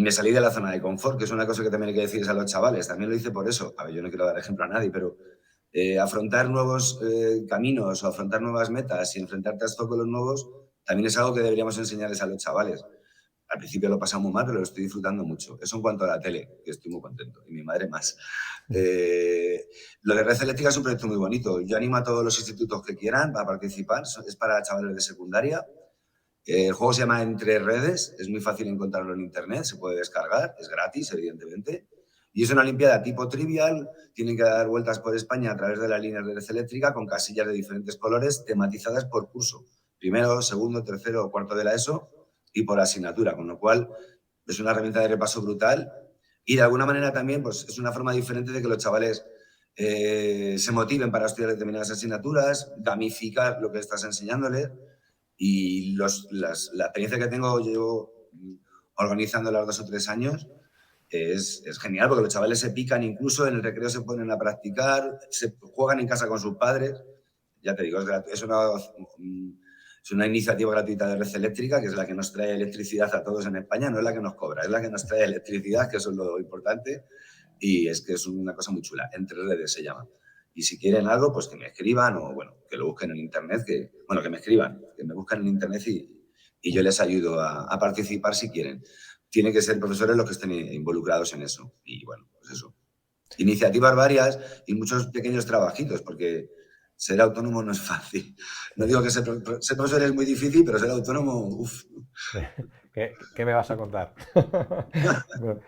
me salí de la zona de confort, que es una cosa que también hay que decirles a los chavales. También lo hice por eso. A ver, yo no quiero dar ejemplo a nadie, pero afrontar nuevos caminos o afrontar nuevas metas y enfrentarte a obstáculos nuevos también es algo que deberíamos enseñarles a los chavales. Al principio lo pasa muy mal, pero lo estoy disfrutando mucho. Eso en cuanto a la tele, que estoy muy contento, y mi madre más. Lo de Red Eléctrica es un proyecto muy bonito. Yo animo a todos los institutos que quieran a participar. Es para chavales de secundaria. El juego se llama Entre Redes. Es muy fácil encontrarlo en internet. Se puede descargar. Es gratis, evidentemente. Y es una olimpiada tipo trivial. Tienen que dar vueltas por España a través de las líneas de Red Eléctrica con casillas de diferentes colores tematizadas por curso. Primero, segundo, tercero o cuarto de la ESO y por asignatura, con lo cual es una herramienta de repaso brutal y de alguna manera también pues, es una forma diferente de que los chavales se motiven para estudiar determinadas asignaturas, gamificar lo que estás enseñándoles y la experiencia que tengo, llevo organizando los 2 o 3 años, es genial porque los chavales se pican, incluso en el recreo se ponen a practicar, se juegan en casa con sus padres, ya te digo, es una iniciativa gratuita de Red Eléctrica, que es la que nos trae electricidad a todos en España, no es la que nos cobra, es la que nos trae electricidad, que eso es lo importante, y es que es una cosa muy chula. Entre Redes se llama. Y si quieren algo, pues que me escriban o, bueno, que lo busquen en internet, que me escriban, que me busquen en internet y yo les ayudo a participar si quieren. Tienen que ser profesores los que estén involucrados en eso. Y bueno, pues eso. Iniciativas varias y muchos pequeños trabajitos, porque ser autónomo no es fácil. No digo que ser profesor es muy difícil, pero ser autónomo, uff. ¿Qué me vas a contar? Bueno,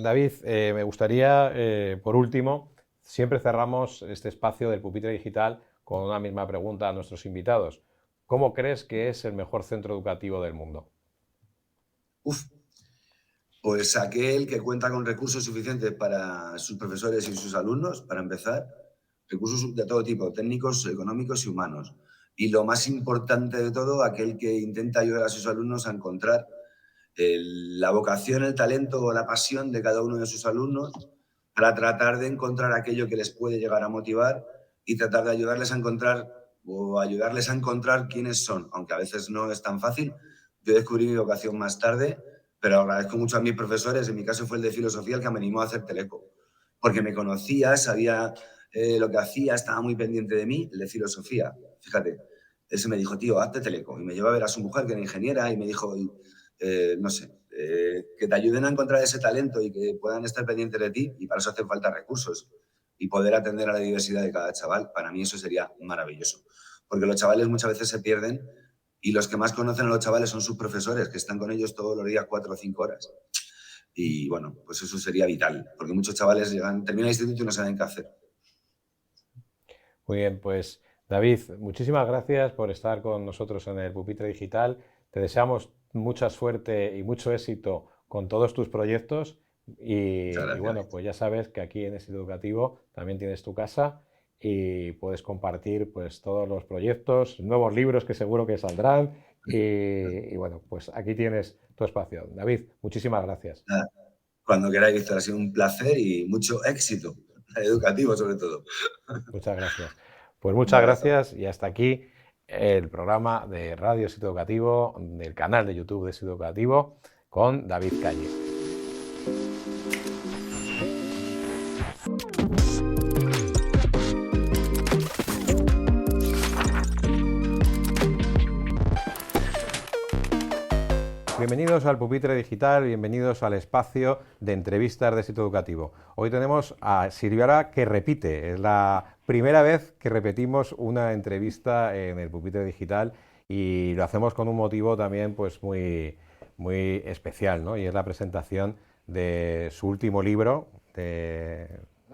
David, me gustaría, por último, siempre cerramos este espacio del Pupitre Digital con una misma pregunta a nuestros invitados. ¿Cómo crees que es el mejor centro educativo del mundo? Pues aquel que cuenta con recursos suficientes para sus profesores y sus alumnos, para empezar, recursos de todo tipo, técnicos, económicos y humanos. Y lo más importante de todo, aquel que intenta ayudar a sus alumnos a encontrar la vocación, el talento o la pasión de cada uno de sus alumnos para tratar de encontrar aquello que les puede llegar a motivar y tratar de ayudarles a encontrar quiénes son, aunque a veces no es tan fácil. Yo descubrí mi vocación más tarde, pero agradezco mucho a mis profesores, en mi caso fue el de filosofía el que me animó a hacer teleco, porque me conocía, sabía lo que hacía, estaba muy pendiente de mí, el de filosofía, fíjate. Ese me dijo, tío, hazte teleco, y me llevó a ver a su mujer que era ingeniera y me dijo, no sé, que te ayuden a encontrar ese talento y que puedan estar pendientes de ti, y para eso hacen falta recursos y poder atender a la diversidad de cada chaval. Para mí eso sería maravilloso, porque los chavales muchas veces se pierden y los que más conocen a los chavales son sus profesores, que están con ellos todos los días 4 o 5 horas. Y bueno, pues eso sería vital, porque muchos chavales terminan el instituto y no saben qué hacer. Muy bien, pues David, muchísimas gracias por estar con nosotros en el Pupitre Digital. Te deseamos mucha suerte y mucho éxito con todos tus proyectos y bueno, pues ya sabes que aquí en Éxito Educativo también tienes tu casa y puedes compartir pues todos los proyectos, nuevos libros que seguro que saldrán y bueno, pues aquí tienes tu espacio. David, muchísimas gracias. Cuando queráis, Víctor, ha sido un placer y mucho éxito educativo sobre todo. Muchas gracias. Pues muchas gracias y hasta aquí el programa de Radio Éxito Educativo, del canal de YouTube de Éxito Educativo, con David Calle. Bienvenidos al Pupitre Digital, bienvenidos al espacio de entrevistas de Éxito Educativo. Hoy tenemos a Silvia que repite, es la primera vez que repetimos una entrevista en el Pupitre Digital y lo hacemos con un motivo también pues muy especial, ¿no? Y es la presentación de su último libro.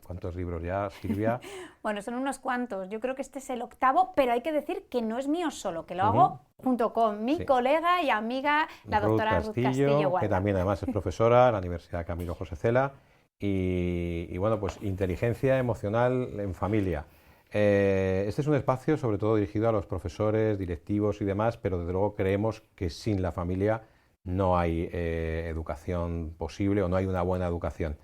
¿Cuántos libros ya, Silvia? Bueno, son unos cuantos. Yo creo que este es el 8º, pero hay que decir que no es mío solo, que lo hago junto con mi colega y amiga, la doctora Ruth Castillo, que también además es profesora en la Universidad Camilo José Cela. Y bueno, pues inteligencia emocional en familia. Este es un espacio sobre todo dirigido a los profesores, directivos y demás, pero desde luego creemos que sin la familia no hay educación posible o no hay una buena educación.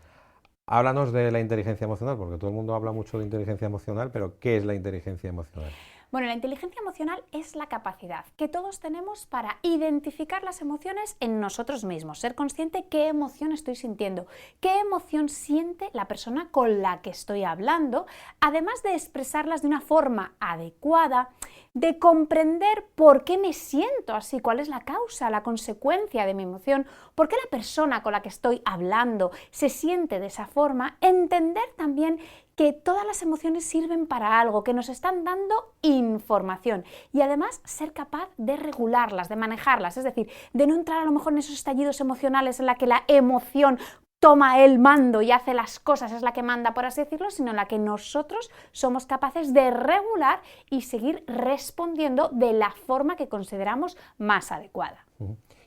Háblanos de la inteligencia emocional, porque todo el mundo habla mucho de inteligencia emocional, pero ¿qué es la inteligencia emocional? Bueno, la inteligencia emocional es la capacidad que todos tenemos para identificar las emociones en nosotros mismos, ser consciente qué emoción estoy sintiendo, qué emoción siente la persona con la que estoy hablando, además de expresarlas de una forma adecuada, de comprender por qué me siento así, cuál es la causa, la consecuencia de mi emoción, por qué la persona con la que estoy hablando se siente de esa forma, entender también que todas las emociones sirven para algo, que nos están dando información y además ser capaz de regularlas, de manejarlas, es decir, de no entrar a lo mejor en esos estallidos emocionales en la que la emoción toma el mando y hace las cosas, es la que manda, por así decirlo, sino en la que nosotros somos capaces de regular y seguir respondiendo de la forma que consideramos más adecuada.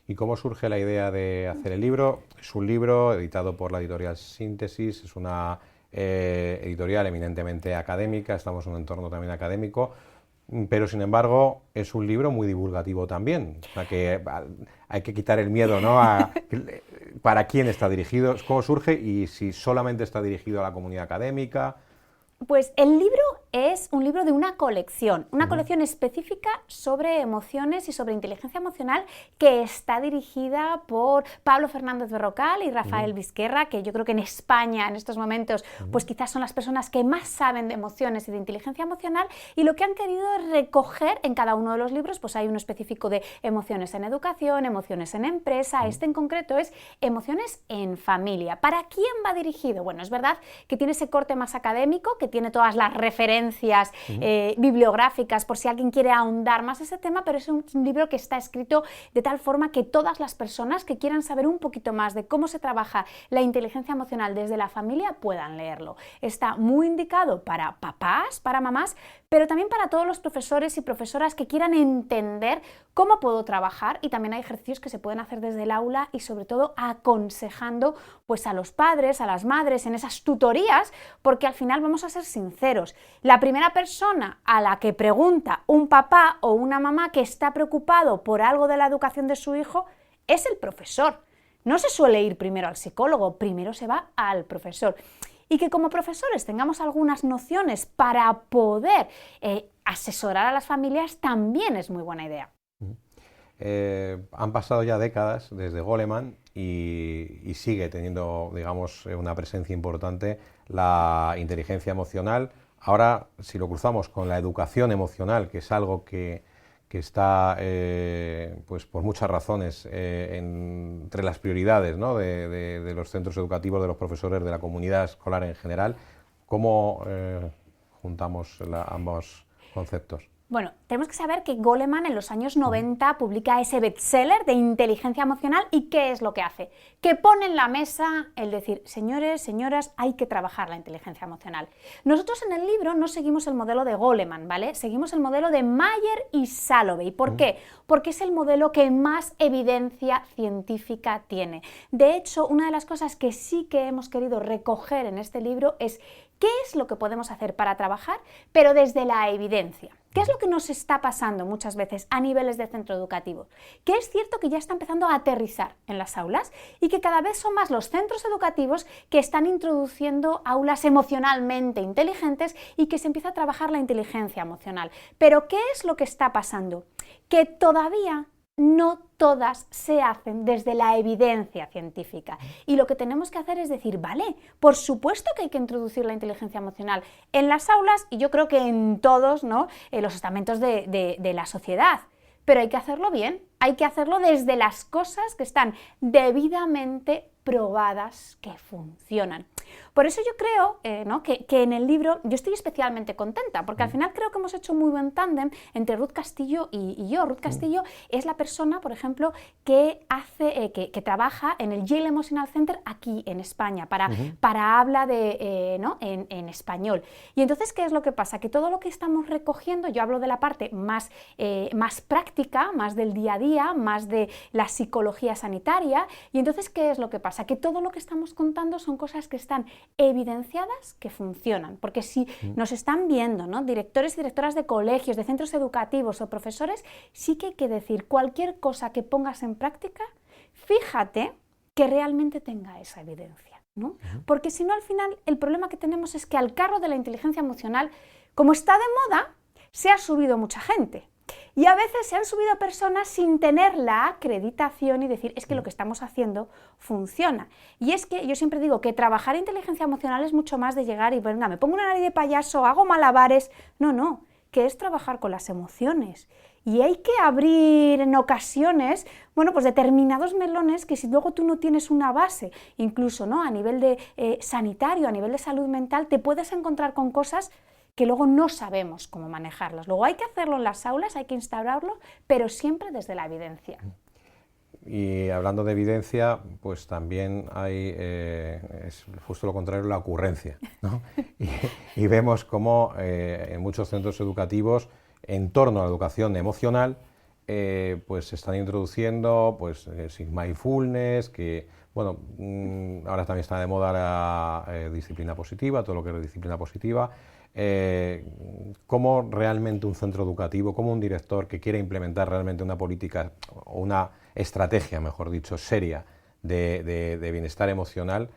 ¿Y cómo surge la idea de hacer el libro? Es un libro editado por la editorial Síntesis, es una editorial eminentemente académica, estamos en un entorno también académico, pero sin embargo es un libro muy divulgativo también, o sea que hay que quitar el miedo, ¿no? ¿Para quién está dirigido? ¿Cómo surge? Y si solamente está dirigido a la comunidad académica. Pues el libro es un libro de una colección específica sobre emociones y sobre inteligencia emocional que está dirigida por Pablo Fernández Berrocal y Rafael Vizquerra, que yo creo que en España en estos momentos pues quizás son las personas que más saben de emociones y de inteligencia emocional, y lo que han querido es recoger en cada uno de los libros, pues hay uno específico de emociones en educación, emociones en empresa, este en concreto es emociones en familia. ¿Para quién va dirigido? Bueno, es verdad que tiene ese corte más académico, que tiene todas las referencias bibliográficas por si alguien quiere ahondar más ese tema, pero es un libro que está escrito de tal forma que todas las personas que quieran saber un poquito más de cómo se trabaja la inteligencia emocional desde la familia puedan leerlo. Está muy indicado para papás, para mamás, pero también para todos los profesores y profesoras que quieran entender cómo puedo trabajar, y también hay ejercicios que se pueden hacer desde el aula y sobre todo aconsejando pues a los padres, a las madres en esas tutorías, porque al final vamos a ser sinceros, la primera persona a la que pregunta un papá o una mamá que está preocupado por algo de la educación de su hijo es el profesor. No se suele ir primero al psicólogo, primero se va al profesor. Y que como profesores tengamos algunas nociones para poder asesorar a las familias también es muy buena idea. Han pasado ya décadas desde Goleman y sigue teniendo, digamos, una presencia importante la inteligencia emocional. Ahora, si lo cruzamos con la educación emocional, que es algo que está, pues por muchas razones, entre las prioridades, ¿no?, de los centros educativos, de los profesores, de la comunidad escolar en general, ¿cómo juntamos ambos conceptos? Bueno, tenemos que saber que Goleman en los años 90 publica ese bestseller de inteligencia emocional, y ¿qué es lo que hace? Que pone en la mesa el decir, señores, señoras, hay que trabajar la inteligencia emocional. Nosotros en el libro no seguimos el modelo de Goleman, ¿vale? Seguimos el modelo de Mayer y Salovey. ¿Por qué? Porque es el modelo que más evidencia científica tiene. De hecho, una de las cosas que sí que hemos querido recoger en este libro es qué es lo que podemos hacer para trabajar, pero desde la evidencia. ¿Qué es lo que nos está pasando muchas veces a niveles de centro educativo? Que es cierto que ya está empezando a aterrizar en las aulas y que cada vez son más los centros educativos que están introduciendo aulas emocionalmente inteligentes y que se empieza a trabajar la inteligencia emocional. Pero ¿qué es lo que está pasando? Que todavía no todas se hacen desde la evidencia científica. Y lo que tenemos que hacer es decir, vale, por supuesto que hay que introducir la inteligencia emocional en las aulas y yo creo que en todos, ¿no?, los estamentos de la sociedad. Pero hay que hacerlo bien, hay que hacerlo desde las cosas que están debidamente probadas que funcionan. Por eso yo creo ¿no?, que en el libro yo estoy especialmente contenta, porque al final creo que hemos hecho muy buen tándem entre Ruth Castillo y yo. Ruth Castillo es la persona, por ejemplo, que trabaja en el Yale Emotional Center aquí en España, para habla ¿no?, en español. Y entonces, ¿qué es lo que pasa? Que todo lo que estamos recogiendo, yo hablo de la parte más práctica, más del día a día, más de la psicología sanitaria, y entonces, ¿qué es lo que pasa? Que todo lo que estamos contando son cosas que están evidenciadas que funcionan, porque si nos están viendo, ¿no?, directores y directoras de colegios, de centros educativos o profesores, sí que hay que decir cualquier cosa que pongas en práctica, fíjate que realmente tenga esa evidencia, ¿no? Porque si no, al final el problema que tenemos es que al carro de la inteligencia emocional, como está de moda, se ha subido mucha gente. Y a veces se han subido personas sin tener la acreditación y decir, es que lo que estamos haciendo funciona. Y es que yo siempre digo que trabajar inteligencia emocional es mucho más de llegar y, venga, me pongo una nariz de payaso, hago malabares. No, que es trabajar con las emociones. Y hay que abrir en ocasiones, bueno, pues determinados melones que si luego tú no tienes una base, incluso, ¿no?, a nivel de sanitario, a nivel de salud mental, te puedes encontrar con cosas que luego no sabemos cómo manejarlas. Luego hay que hacerlo en las aulas, hay que instaurarlo, pero siempre desde la evidencia. Y hablando de evidencia, pues también hay, es justo lo contrario, la ocurrencia, ¿no? y vemos cómo en muchos centros educativos, en torno a la educación emocional, pues se están introduciendo pues mindfulness, que bueno, ahora también está de moda la disciplina positiva, todo lo que es disciplina positiva. Cómo realmente un centro educativo, como un director que quiere implementar realmente una política o una estrategia, mejor dicho, seria de bienestar emocional,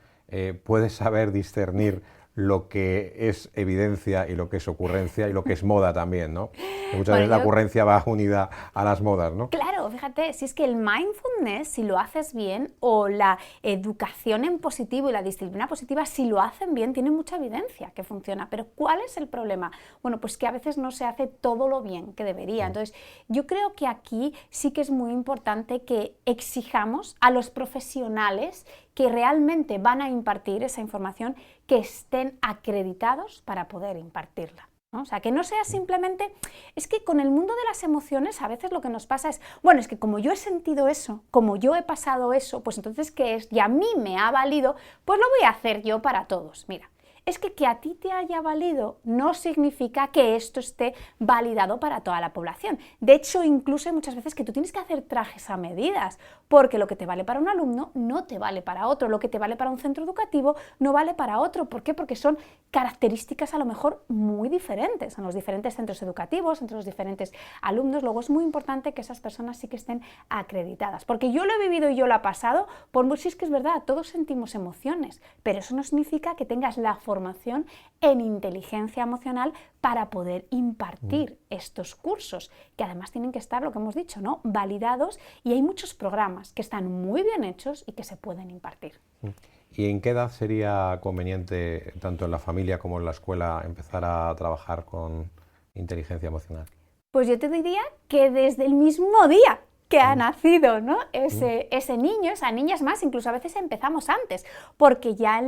puede saber discernir lo que es evidencia y lo que es ocurrencia y lo que es moda también, ¿no? Que muchas veces la ocurrencia va unida a las modas, ¿no? Claro, fíjate, si es que el mindfulness, si lo haces bien, o la educación en positivo y la disciplina positiva, si lo hacen bien, tiene mucha evidencia que funciona. Pero ¿cuál es el problema? Bueno, pues que a veces no se hace todo lo bien que debería. Entonces, yo creo que aquí sí que es muy importante que exijamos a los profesionales que realmente van a impartir esa información, que estén acreditados para poder impartirla, ¿no? O sea, que no sea simplemente... Es que con el mundo de las emociones a veces lo que nos pasa es, bueno, es que como yo he sentido eso, como yo he pasado eso, pues entonces, ¿qué es? Y a mí me ha valido, pues lo voy a hacer yo para todos. Mira, es que a ti te haya valido no significa que esto esté validado para toda la población. De hecho, incluso hay muchas veces que tú tienes que hacer trajes a medidas, porque lo que te vale para un alumno no te vale para otro, lo que te vale para un centro educativo no vale para otro. ¿Por qué? Porque son características a lo mejor muy diferentes en los diferentes centros educativos, entre los diferentes alumnos. Luego es muy importante que esas personas sí que estén acreditadas, porque yo lo he vivido y yo lo he pasado, si es que es verdad, todos sentimos emociones, pero eso no significa que tengas la formación en inteligencia emocional para poder impartir estos cursos, que además tienen que estar, lo que hemos dicho, ¿no?, validados, y hay muchos programas que están muy bien hechos y que se pueden impartir. ¿Y en qué edad sería conveniente, tanto en la familia como en la escuela, empezar a trabajar con inteligencia emocional? Pues yo te diría que desde el mismo día que ha nacido, ¿no?, ese niño, esa niña. Es más, incluso a veces empezamos antes, porque ya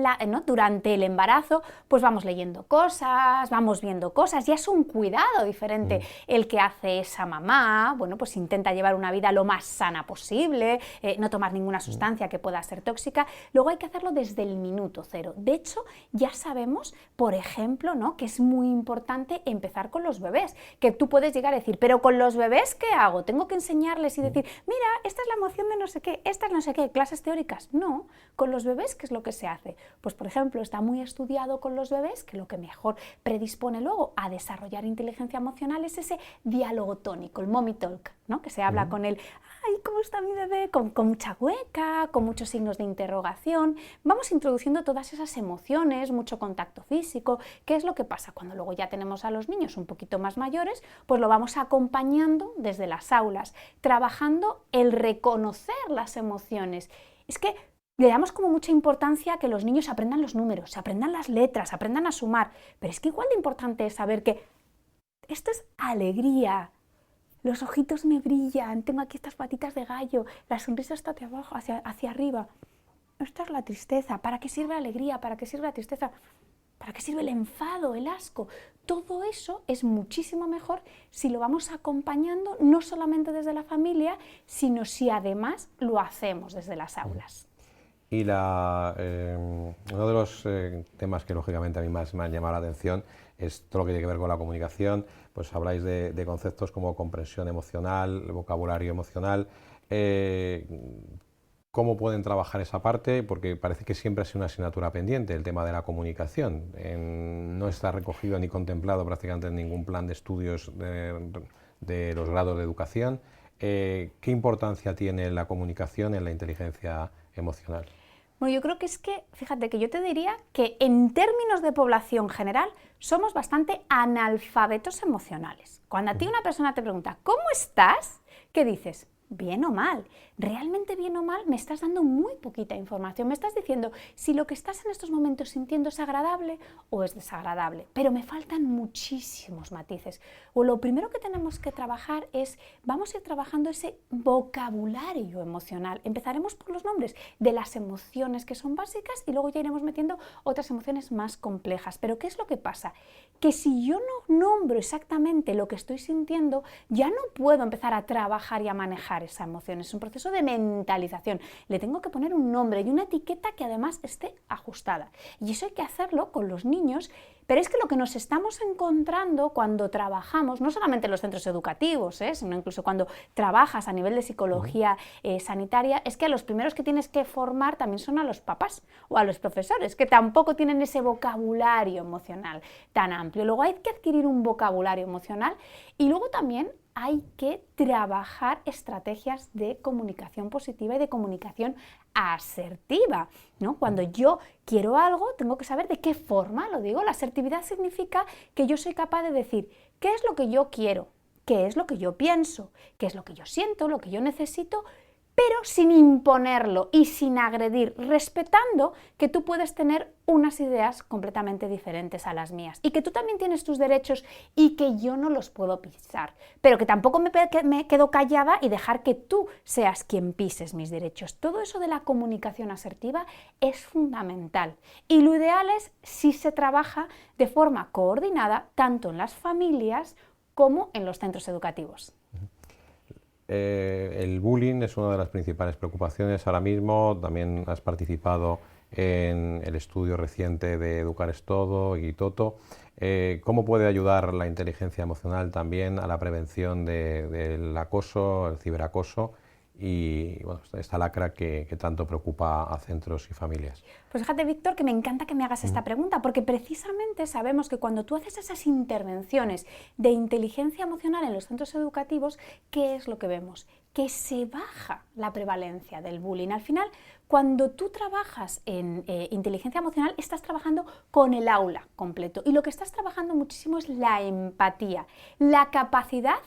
durante el embarazo pues vamos leyendo cosas, vamos viendo cosas, ya es un cuidado diferente el que hace esa mamá. Bueno, pues intenta llevar una vida lo más sana posible, no tomar ninguna sustancia que pueda ser tóxica. Luego hay que hacerlo desde el minuto cero. De hecho, ya sabemos, por ejemplo, ¿no?, que es muy importante empezar con los bebés, que tú puedes llegar a decir, pero con los bebés, ¿qué hago? Tengo que enseñarles y decir, mira, esta es la emoción de no sé qué, esta es no sé qué, clases teóricas. No, con los bebés, ¿qué es lo que se hace? Pues, por ejemplo, está muy estudiado con los bebés que lo que mejor predispone luego a desarrollar inteligencia emocional es ese diálogo tónico, el mommy talk, ¿no?, que se habla con el, ay, ¿cómo está mi bebé? Con mucha hueca, con muchos signos de interrogación. Vamos introduciendo todas esas emociones, mucho contacto físico. ¿Qué es lo que pasa? Cuando luego ya tenemos a los niños un poquito más mayores, pues lo vamos acompañando desde las aulas, trabajando el reconocer las emociones. Es que le damos como mucha importancia a que los niños aprendan los números, se aprendan las letras, aprendan a sumar, pero es que igual de importante es saber que esto es alegría, los ojitos me brillan, tengo aquí estas patitas de gallo, la sonrisa está hacia abajo, hacia arriba. Esta es la tristeza. ¿Para qué sirve la alegría? ¿Para qué sirve la tristeza? ¿Para qué sirve el enfado, el asco? Todo eso es muchísimo mejor si lo vamos acompañando no solamente desde la familia, sino si además lo hacemos desde las aulas. Y uno de los temas que lógicamente a mí más me han llamado la atención es todo lo que tiene que ver con la comunicación. Pues habláis de conceptos como comprensión emocional, vocabulario emocional. ¿Cómo pueden trabajar esa parte? Porque parece que siempre ha sido una asignatura pendiente el tema de la comunicación. No está recogido ni contemplado prácticamente en ningún plan de estudios de los grados de educación. ¿Qué importancia tiene la comunicación en la inteligencia emocional? Bueno, yo creo que es que, fíjate, que yo te diría que en términos de población general somos bastante analfabetos emocionales. Cuando a ti una persona te pregunta, ¿cómo estás?, ¿qué dices? Bien o mal. Realmente bien o mal me estás dando muy poquita información. Me estás diciendo si lo que estás en estos momentos sintiendo es agradable o es desagradable. Pero me faltan muchísimos matices. O lo primero que tenemos que trabajar es, vamos a ir trabajando ese vocabulario emocional. Empezaremos por los nombres de las emociones que son básicas y luego ya iremos metiendo otras emociones más complejas. Pero ¿qué es lo que pasa? Que si yo no nombro exactamente lo que estoy sintiendo, ya no puedo empezar a trabajar y a manejar esa emoción. Es un proceso de mentalización. Le tengo que poner un nombre y una etiqueta que además esté ajustada. Y eso hay que hacerlo con los niños, pero es que lo que nos estamos encontrando cuando trabajamos, no solamente en los centros educativos, sino incluso cuando trabajas a nivel de psicología sanitaria, es que a los primeros que tienes que formar también son a los papás o a los profesores, que tampoco tienen ese vocabulario emocional tan amplio. Luego hay que adquirir un vocabulario emocional y luego también hay que trabajar estrategias de comunicación positiva y de comunicación asertiva, ¿no? Cuando yo quiero algo, tengo que saber de qué forma lo digo. La asertividad significa que yo soy capaz de decir qué es lo que yo quiero, qué es lo que yo pienso, qué es lo que yo siento, lo que yo necesito, pero sin imponerlo y sin agredir, respetando que tú puedes tener unas ideas completamente diferentes a las mías y que tú también tienes tus derechos y que yo no los puedo pisar, pero que tampoco me quedo callada y dejar que tú seas quien pises mis derechos. Todo eso de la comunicación asertiva es fundamental y lo ideal es si se trabaja de forma coordinada tanto en las familias como en los centros educativos. El bullying es una de las principales preocupaciones ahora mismo. También has participado en el estudio reciente de Educar es Todo y Toto. ¿Cómo puede ayudar la inteligencia emocional también a la prevención del acoso, el ciberacoso y bueno, esta lacra que tanto preocupa a centros y familias? Pues fíjate, Víctor, que me encanta que me hagas esta pregunta, porque precisamente sabemos que cuando tú haces esas intervenciones de inteligencia emocional en los centros educativos, ¿qué es lo que vemos? Que se baja la prevalencia del bullying. Al final, cuando tú trabajas en inteligencia emocional, estás trabajando con el aula completo y lo que estás trabajando muchísimo es la empatía, la capacidad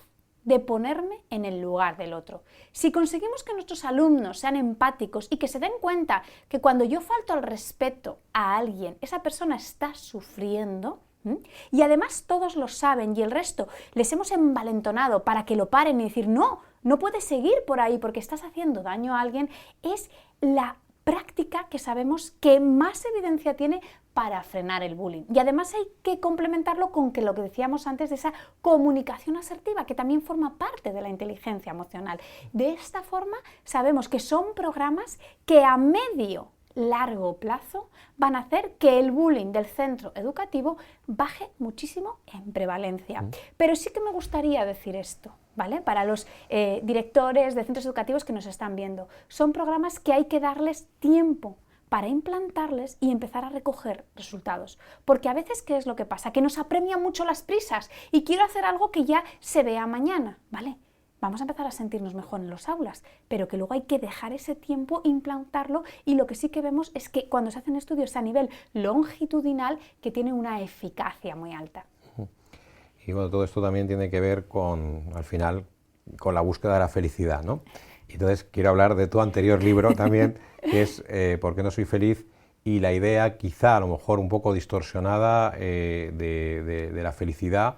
de ponerme en el lugar del otro. Si conseguimos que nuestros alumnos sean empáticos y que se den cuenta que cuando yo falto al respeto a alguien, esa persona está sufriendo, y además todos lo saben y el resto les hemos envalentonado para que lo paren y decir no puedes seguir por ahí porque estás haciendo daño a alguien, es la práctica que sabemos que más evidencia tiene para frenar el bullying. Y además hay que complementarlo con lo que decíamos antes de esa comunicación asertiva, que también forma parte de la inteligencia emocional. De esta forma sabemos que son programas que a medio largo plazo van a hacer que el bullying del centro educativo baje muchísimo en prevalencia. Pero sí que me gustaría decir esto, ¿vale? Para los directores de centros educativos que nos están viendo. Son programas que hay que darles tiempo para implantarles y empezar a recoger resultados. Porque a veces, ¿qué es lo que pasa? Que nos apremian mucho las prisas y quiero hacer algo que ya se vea mañana, ¿vale? Vamos a empezar a sentirnos mejor en los aulas, pero que luego hay que dejar ese tiempo, implantarlo, y lo que sí que vemos es que cuando se hacen estudios a nivel longitudinal que tiene una eficacia muy alta. Y bueno, todo esto también tiene que ver con, al final, con la búsqueda de la felicidad, ¿no? Entonces quiero hablar de tu anterior libro también, que es ¿Por qué no soy feliz? Y la idea quizá a lo mejor un poco distorsionada de la felicidad,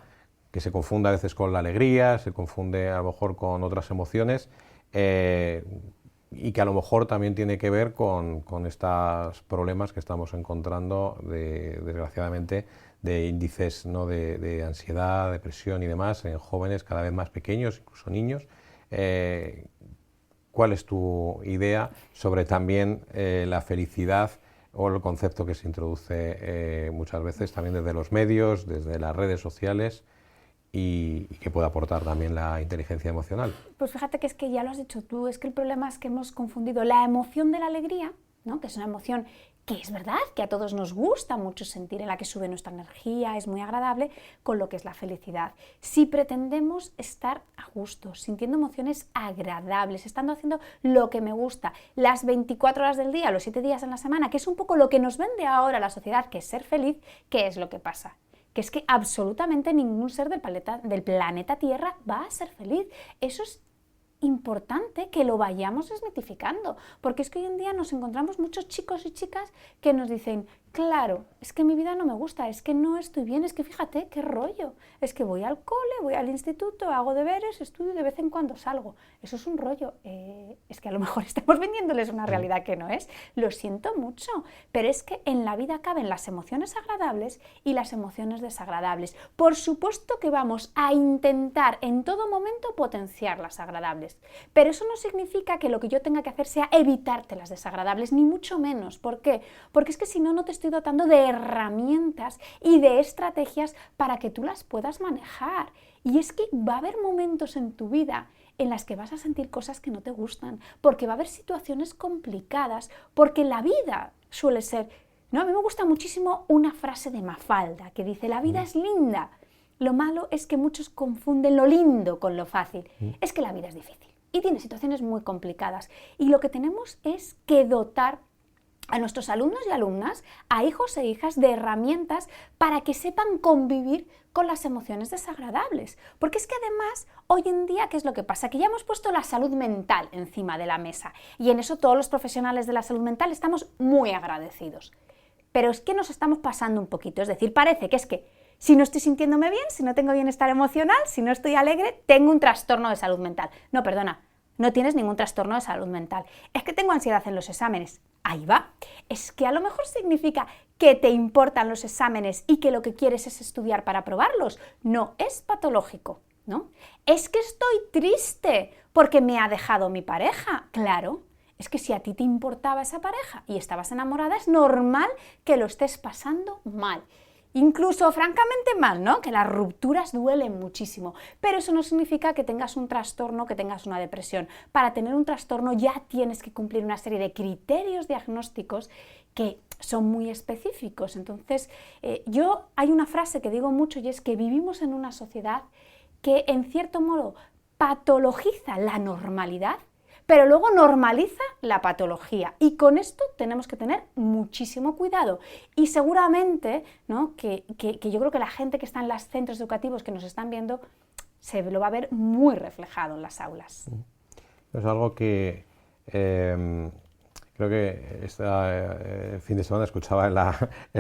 que se confunde a veces con la alegría, se confunde a lo mejor con otras emociones y que a lo mejor también tiene que ver con estos problemas que estamos encontrando desgraciadamente de índices, ¿no?, de ansiedad, depresión y demás en jóvenes cada vez más pequeños, incluso niños. ¿Cuál es tu idea sobre también la felicidad o el concepto que se introduce muchas veces también desde los medios, desde las redes sociales y que puede aportar también la inteligencia emocional? Pues fíjate que es que ya lo has dicho tú, es que el problema es que hemos confundido la emoción de la alegría, ¿no?, que es una emoción que es verdad que a todos nos gusta mucho sentir, en la que sube nuestra energía, es muy agradable, con lo que es la felicidad. Si pretendemos estar a gusto, sintiendo emociones agradables, estando haciendo lo que me gusta, las 24 horas del día, los 7 días en la semana, que es un poco lo que nos vende ahora la sociedad, que es ser feliz, ¿qué es lo que pasa? Que es que absolutamente ningún ser del planeta Tierra va a ser feliz. Eso es importante que lo vayamos desmitificando, porque es que hoy en día nos encontramos muchos chicos y chicas que nos dicen, claro, es que mi vida no me gusta, es que no estoy bien, es que fíjate qué rollo, es que voy al cole, voy al instituto, hago deberes, estudio y de vez en cuando salgo. Eso es un rollo. Es que a lo mejor estamos vendiéndoles una realidad que no es. Lo siento mucho, pero es que en la vida caben las emociones agradables y las emociones desagradables. Por supuesto que vamos a intentar en todo momento potenciar las agradables, pero eso no significa que lo que yo tenga que hacer sea evitarte las desagradables, ni mucho menos. ¿Por qué? Porque es que si no, no te estoy dotando de herramientas y de estrategias para que tú las puedas manejar. Y es que va a haber momentos en tu vida en las que vas a sentir cosas que no te gustan, porque va a haber situaciones complicadas, porque la vida suele ser... No, a mí me gusta muchísimo una frase de Mafalda que dice, la vida es linda Lo malo es que muchos confunden lo lindo con lo fácil. Es que la vida es difícil y tiene situaciones muy complicadas. Y lo que tenemos es que dotar a nuestros alumnos y alumnas, a hijos e hijas, de herramientas para que sepan convivir con las emociones desagradables. Porque es que además, hoy en día, ¿qué es lo que pasa? Que ya hemos puesto la salud mental encima de la mesa y en eso todos los profesionales de la salud mental estamos muy agradecidos. Pero es que nos estamos pasando un poquito, es decir, parece que es que si no estoy sintiéndome bien, si no tengo bienestar emocional, si no estoy alegre, tengo un trastorno de salud mental. No, perdona, no tienes ningún trastorno de salud mental. Es que tengo ansiedad en los exámenes. Ahí va. Es que a lo mejor significa que te importan los exámenes y que lo que quieres es estudiar para aprobarlos. No es patológico, ¿no? Es que estoy triste porque me ha dejado mi pareja. Claro, es que si a ti te importaba esa pareja y estabas enamorada, es normal que lo estés pasando mal. Incluso francamente mal, ¿no? Que las rupturas duelen muchísimo, pero eso no significa que tengas un trastorno, que tengas una depresión. Para tener un trastorno ya tienes que cumplir una serie de criterios diagnósticos que son muy específicos. Entonces, hay una frase que digo mucho y es que vivimos en una sociedad que en cierto modo patologiza la normalidad, pero luego normaliza la patología y con esto tenemos que tener muchísimo cuidado y seguramente, ¿no? que yo creo que la gente que está en los centros educativos que nos están viendo se lo va a ver muy reflejado en las aulas. Es algo que creo que este fin de semana escuchaba en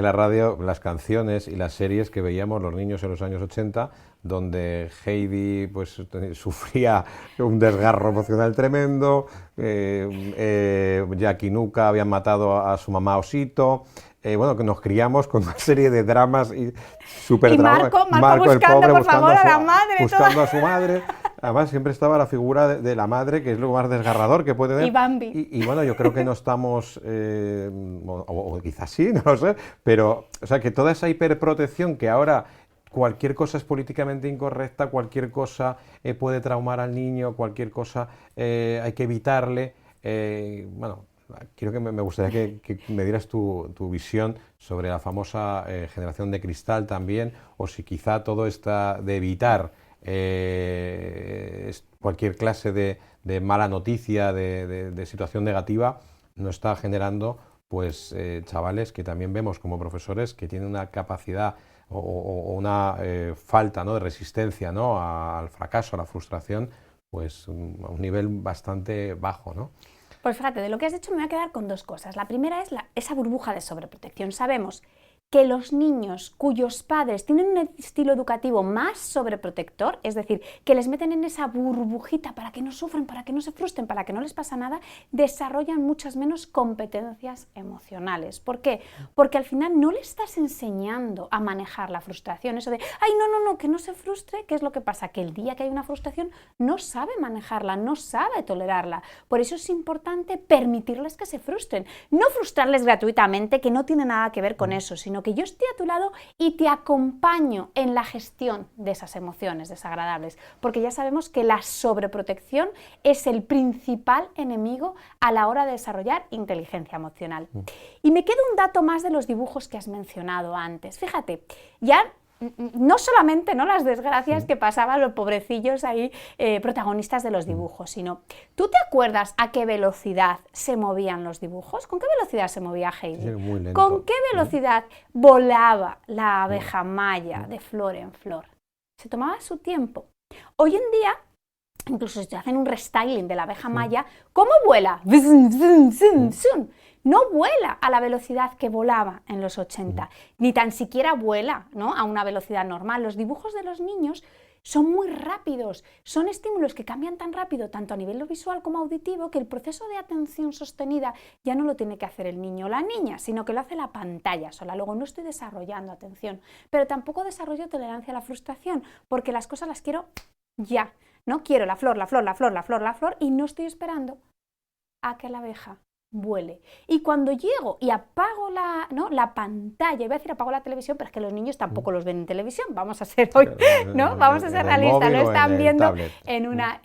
la radio las canciones y las series que veíamos los niños en los años 80, donde Heidi pues sufría un desgarro emocional tremendo, Jack y Nuka habían matado a su mamá Osito, bueno, que nos criamos con una serie de dramas y súper dramáticos. Marco buscando, el pobre, por favor, a la madre. Buscando a su madre. Además, siempre estaba la figura de la madre, que es lo más desgarrador que puede tener. Y Bambi. Y bueno, yo creo que no estamos, o quizás sí, no lo sé, pero, o sea, que toda esa hiperprotección que ahora cualquier cosa es políticamente incorrecta, cualquier cosa puede traumar al niño, cualquier cosa hay que evitarle, bueno, quiero que me gustaría que me dieras tu visión sobre la famosa generación de cristal también, o si quizá todo está de evitar cualquier clase de mala noticia, de situación negativa, no está generando pues chavales que también vemos como profesores que tienen una capacidad o una falta, ¿no?, de resistencia, ¿no?, al fracaso, a la frustración, pues a un nivel bastante bajo, ¿no? Pues fíjate, de lo que has dicho me voy a quedar con dos cosas. La primera es esa burbuja de sobreprotección. Sabemos que los niños cuyos padres tienen un estilo educativo más sobreprotector, es decir, que les meten en esa burbujita para que no sufran, para que no se frustren, para que no les pasa nada, desarrollan muchas menos competencias emocionales. ¿Por qué? Porque al final no le estás enseñando a manejar la frustración. Eso de, ay, no, que no se frustre, ¿qué es lo que pasa? Que el día que hay una frustración no sabe manejarla, no sabe tolerarla. Por eso es importante permitirles que se frustren. No frustrarles gratuitamente, que no tiene nada que ver con eso, sino que yo estoy a tu lado y te acompaño en la gestión de esas emociones desagradables, porque ya sabemos que la sobreprotección es el principal enemigo a la hora de desarrollar inteligencia emocional. Y me queda un dato más de los dibujos que has mencionado antes. Fíjate, ya no solamente, ¿no?, las desgracias que pasaban los pobrecillos ahí, protagonistas de los dibujos, sino, ¿tú te acuerdas a qué velocidad se movían los dibujos? ¿Con qué velocidad se movía Heidi? Sí, muy lento. ¿Con qué velocidad volaba la abeja maya de flor en flor? Se tomaba su tiempo. Hoy en día, incluso si te hacen un restyling de la abeja maya, ¿cómo vuela? No vuela a la velocidad que volaba en los 80, ni tan siquiera vuela, ¿no?, a una velocidad normal. Los dibujos de los niños son muy rápidos, son estímulos que cambian tan rápido, tanto a nivel visual como auditivo, que el proceso de atención sostenida ya no lo tiene que hacer el niño o la niña, sino que lo hace la pantalla sola. Luego no estoy desarrollando atención, pero tampoco desarrollo tolerancia a la frustración, porque las cosas las quiero ya. No quiero la flor, y no estoy esperando a que la abeja vuele. Y cuando llego y apago la pantalla, iba a decir apago la televisión, pero es que los niños tampoco los ven en televisión, vamos a ser hoy, ¿no? Vamos a ser realistas, lo están viendo en una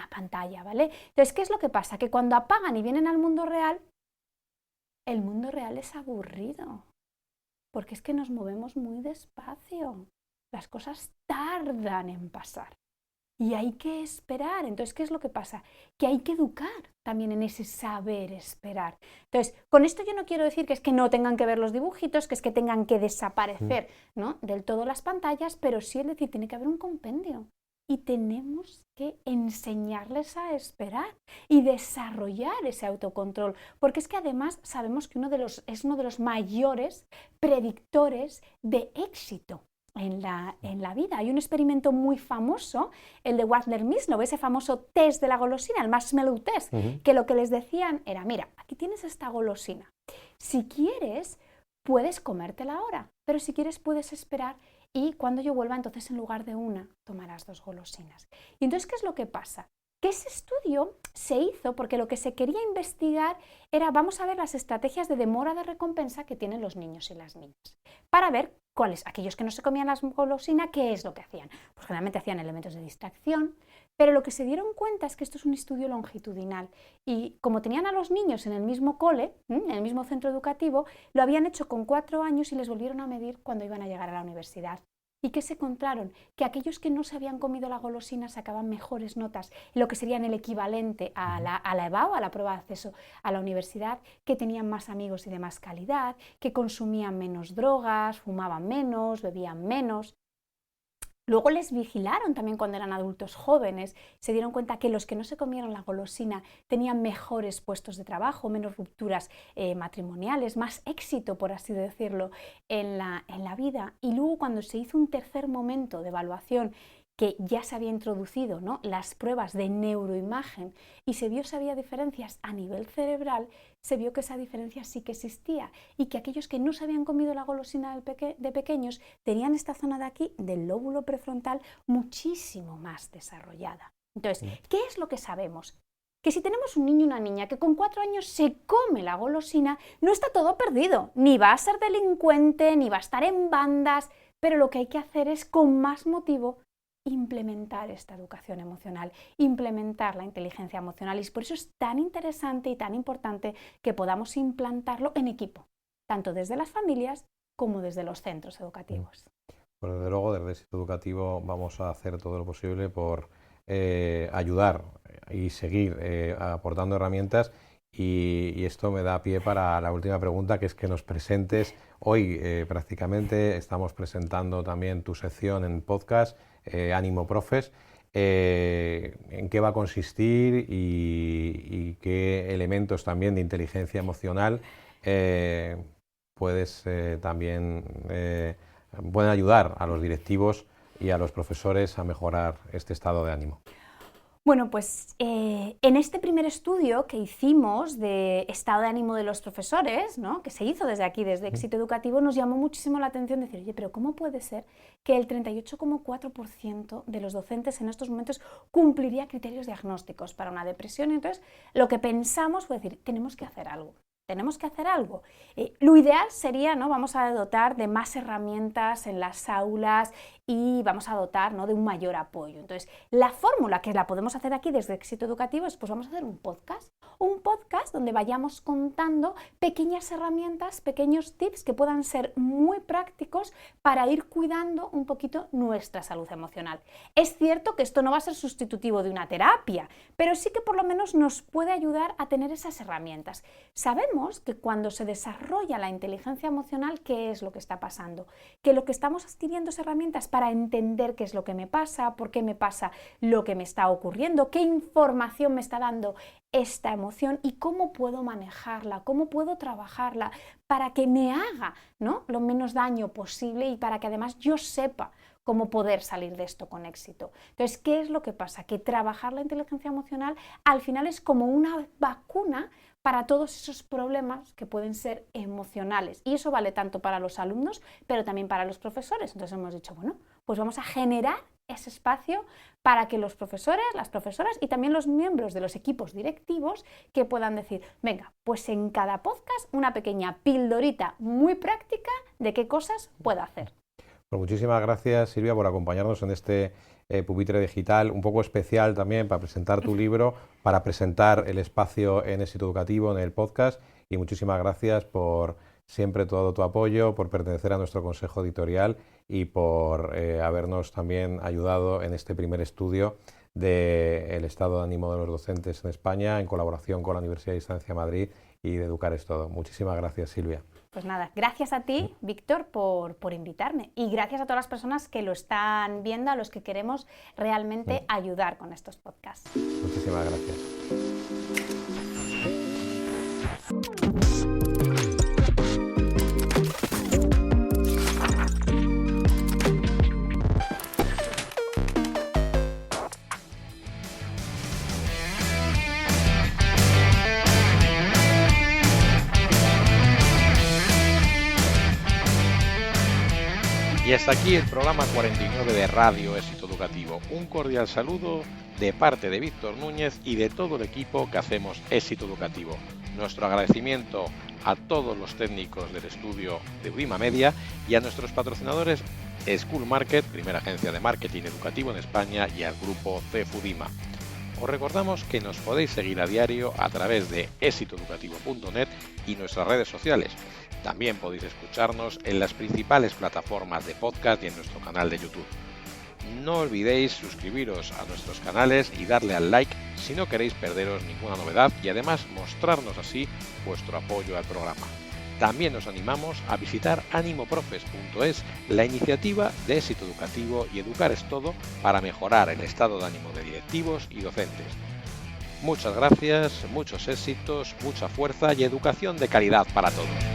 pantalla, ¿vale? Entonces, ¿qué es lo que pasa? Que cuando apagan y vienen al mundo real, el mundo real es aburrido, porque es que nos movemos muy despacio. las cosas tardan en pasar. Y hay que esperar. Entonces, ¿qué es lo que pasa? Que hay que educar también en ese saber esperar. Entonces, con esto yo no quiero decir que es que no tengan que ver los dibujitos, que es que tengan que desaparecer, ¿no?, del todo las pantallas, pero sí es decir, tiene que haber un compendio. Y tenemos que enseñarles a esperar y desarrollar ese autocontrol. Porque es que además sabemos que es uno de los mayores predictores de éxito en la vida. Hay un experimento muy famoso, el de Waldner-Mislov, ese famoso test de la golosina, el marshmallow test, que lo que les decían era, mira, aquí tienes esta golosina, si quieres puedes comértela ahora, pero si quieres puedes esperar y cuando yo vuelva entonces en lugar de una tomarás 2 golosinas. Y entonces, ¿qué es lo que pasa? Que ese estudio se hizo porque lo que se quería investigar era, vamos a ver las estrategias de demora de recompensa que tienen los niños y las niñas, para ver cuáles, aquellos que no se comían las golosinas, ¿qué es lo que hacían? Pues generalmente hacían elementos de distracción, pero lo que se dieron cuenta es que esto es un estudio longitudinal y como tenían a los niños en el mismo cole, en el mismo centro educativo, lo habían hecho con 4 años y les volvieron a medir cuando iban a llegar a la universidad. ¿Y qué se encontraron? Que aquellos que no se habían comido la golosina sacaban mejores notas, lo que serían el equivalente a la EBAU, a la prueba de acceso a la universidad, que tenían más amigos y de más calidad, que consumían menos drogas, fumaban menos, bebían menos. Luego les vigilaron también cuando eran adultos jóvenes, se dieron cuenta que los que no se comieron la golosina tenían mejores puestos de trabajo, menos rupturas matrimoniales, más éxito, por así decirlo, en la vida. Y luego cuando se hizo un tercer momento de evaluación, que ya se había introducido, ¿no?, las pruebas de neuroimagen y se vio si había diferencias a nivel cerebral, se vio que esa diferencia sí que existía y que aquellos que no se habían comido la golosina de pequeños tenían esta zona de aquí, del lóbulo prefrontal, muchísimo más desarrollada. Entonces, ¿qué es lo que sabemos? Que si tenemos un niño y una niña que con 4 años se come la golosina, no está todo perdido, ni va a ser delincuente, ni va a estar en bandas, pero lo que hay que hacer es, con más motivo, implementar esta educación emocional, implementar la inteligencia emocional, y por eso es tan interesante y tan importante que podamos implantarlo en equipo, tanto desde las familias como desde los centros educativos. Pues desde luego, desde el Instituto Educativo vamos a hacer todo lo posible por ayudar y seguir aportando herramientas. Y esto me da pie para la última pregunta, que es que nos presentes. Hoy prácticamente estamos presentando también tu sección en podcast, Ánimo Profes. ¿En qué va a consistir y qué elementos también de inteligencia emocional pueden ayudar a los directivos y a los profesores a mejorar este estado de ánimo? Bueno, pues en este primer estudio que hicimos de estado de ánimo de los profesores, ¿no?, que se hizo desde aquí, desde Éxito Educativo, nos llamó muchísimo la atención decir, oye, pero ¿cómo puede ser que el 38,4% de los docentes en estos momentos cumpliría criterios diagnósticos para una depresión? Y entonces lo que pensamos fue decir, tenemos que hacer algo. Tenemos que hacer algo. Lo ideal sería, ¿no?, vamos a dotar de más herramientas en las aulas y vamos a dotar, ¿no?, de un mayor apoyo. Entonces, la fórmula que la podemos hacer aquí desde Éxito Educativo es, pues vamos a hacer un podcast donde vayamos contando pequeñas herramientas, pequeños tips que puedan ser muy prácticos para ir cuidando un poquito nuestra salud emocional. Es cierto que esto no va a ser sustitutivo de una terapia, pero sí que por lo menos nos puede ayudar a tener esas herramientas. Sabemos que cuando se desarrolla la inteligencia emocional, ¿qué es lo que está pasando? Que lo que estamos adquiriendo es herramientas para entender qué es lo que me pasa, por qué me pasa lo que me está ocurriendo, qué información me está dando esta emoción y cómo puedo manejarla, cómo puedo trabajarla para que me haga, ¿no?, lo menos daño posible y para que además yo sepa cómo poder salir de esto con éxito. Entonces, ¿qué es lo que pasa? Que trabajar la inteligencia emocional al final es como una vacuna para todos esos problemas que pueden ser emocionales. Y eso vale tanto para los alumnos, pero también para los profesores. Entonces hemos dicho, bueno, pues vamos a generar ese espacio para que los profesores, las profesoras y también los miembros de los equipos directivos que puedan decir, venga, pues en cada podcast una pequeña pildorita muy práctica de qué cosas puedo hacer. Pues muchísimas gracias, Silvia, por acompañarnos en este pupitre digital, un poco especial también para presentar tu libro, para presentar el espacio en Éxito Educativo, en el podcast, y muchísimas gracias por siempre todo tu apoyo, por pertenecer a nuestro consejo editorial y por habernos también ayudado en este primer estudio del estado de ánimo de los docentes en España, en colaboración con la Universidad de Distancia Madrid y de Educar es Todo. Muchísimas gracias, Silvia. Pues nada, gracias a ti, Víctor, por invitarme, y gracias a todas las personas que lo están viendo, a los que queremos realmente ayudar con estos podcasts. Muchísimas gracias. Y hasta aquí el programa 49 de Radio Éxito Educativo. Un cordial saludo de parte de Víctor Núñez y de todo el equipo que hacemos Éxito Educativo. Nuestro agradecimiento a todos los técnicos del estudio de Udima Media y a nuestros patrocinadores School Market, primera agencia de marketing educativo en España, y al grupo CEF Udima. Os recordamos que nos podéis seguir a diario a través de exitoeducativo.net y nuestras redes sociales. También podéis escucharnos en las principales plataformas de podcast y en nuestro canal de YouTube. No olvidéis suscribiros a nuestros canales y darle al like si no queréis perderos ninguna novedad y además mostrarnos así vuestro apoyo al programa. También os animamos a visitar animoprofes.es, la iniciativa de éxito educativo y Educar es Todo para mejorar el estado de ánimo de directivos y docentes. Muchas gracias, muchos éxitos, mucha fuerza y educación de calidad para todos.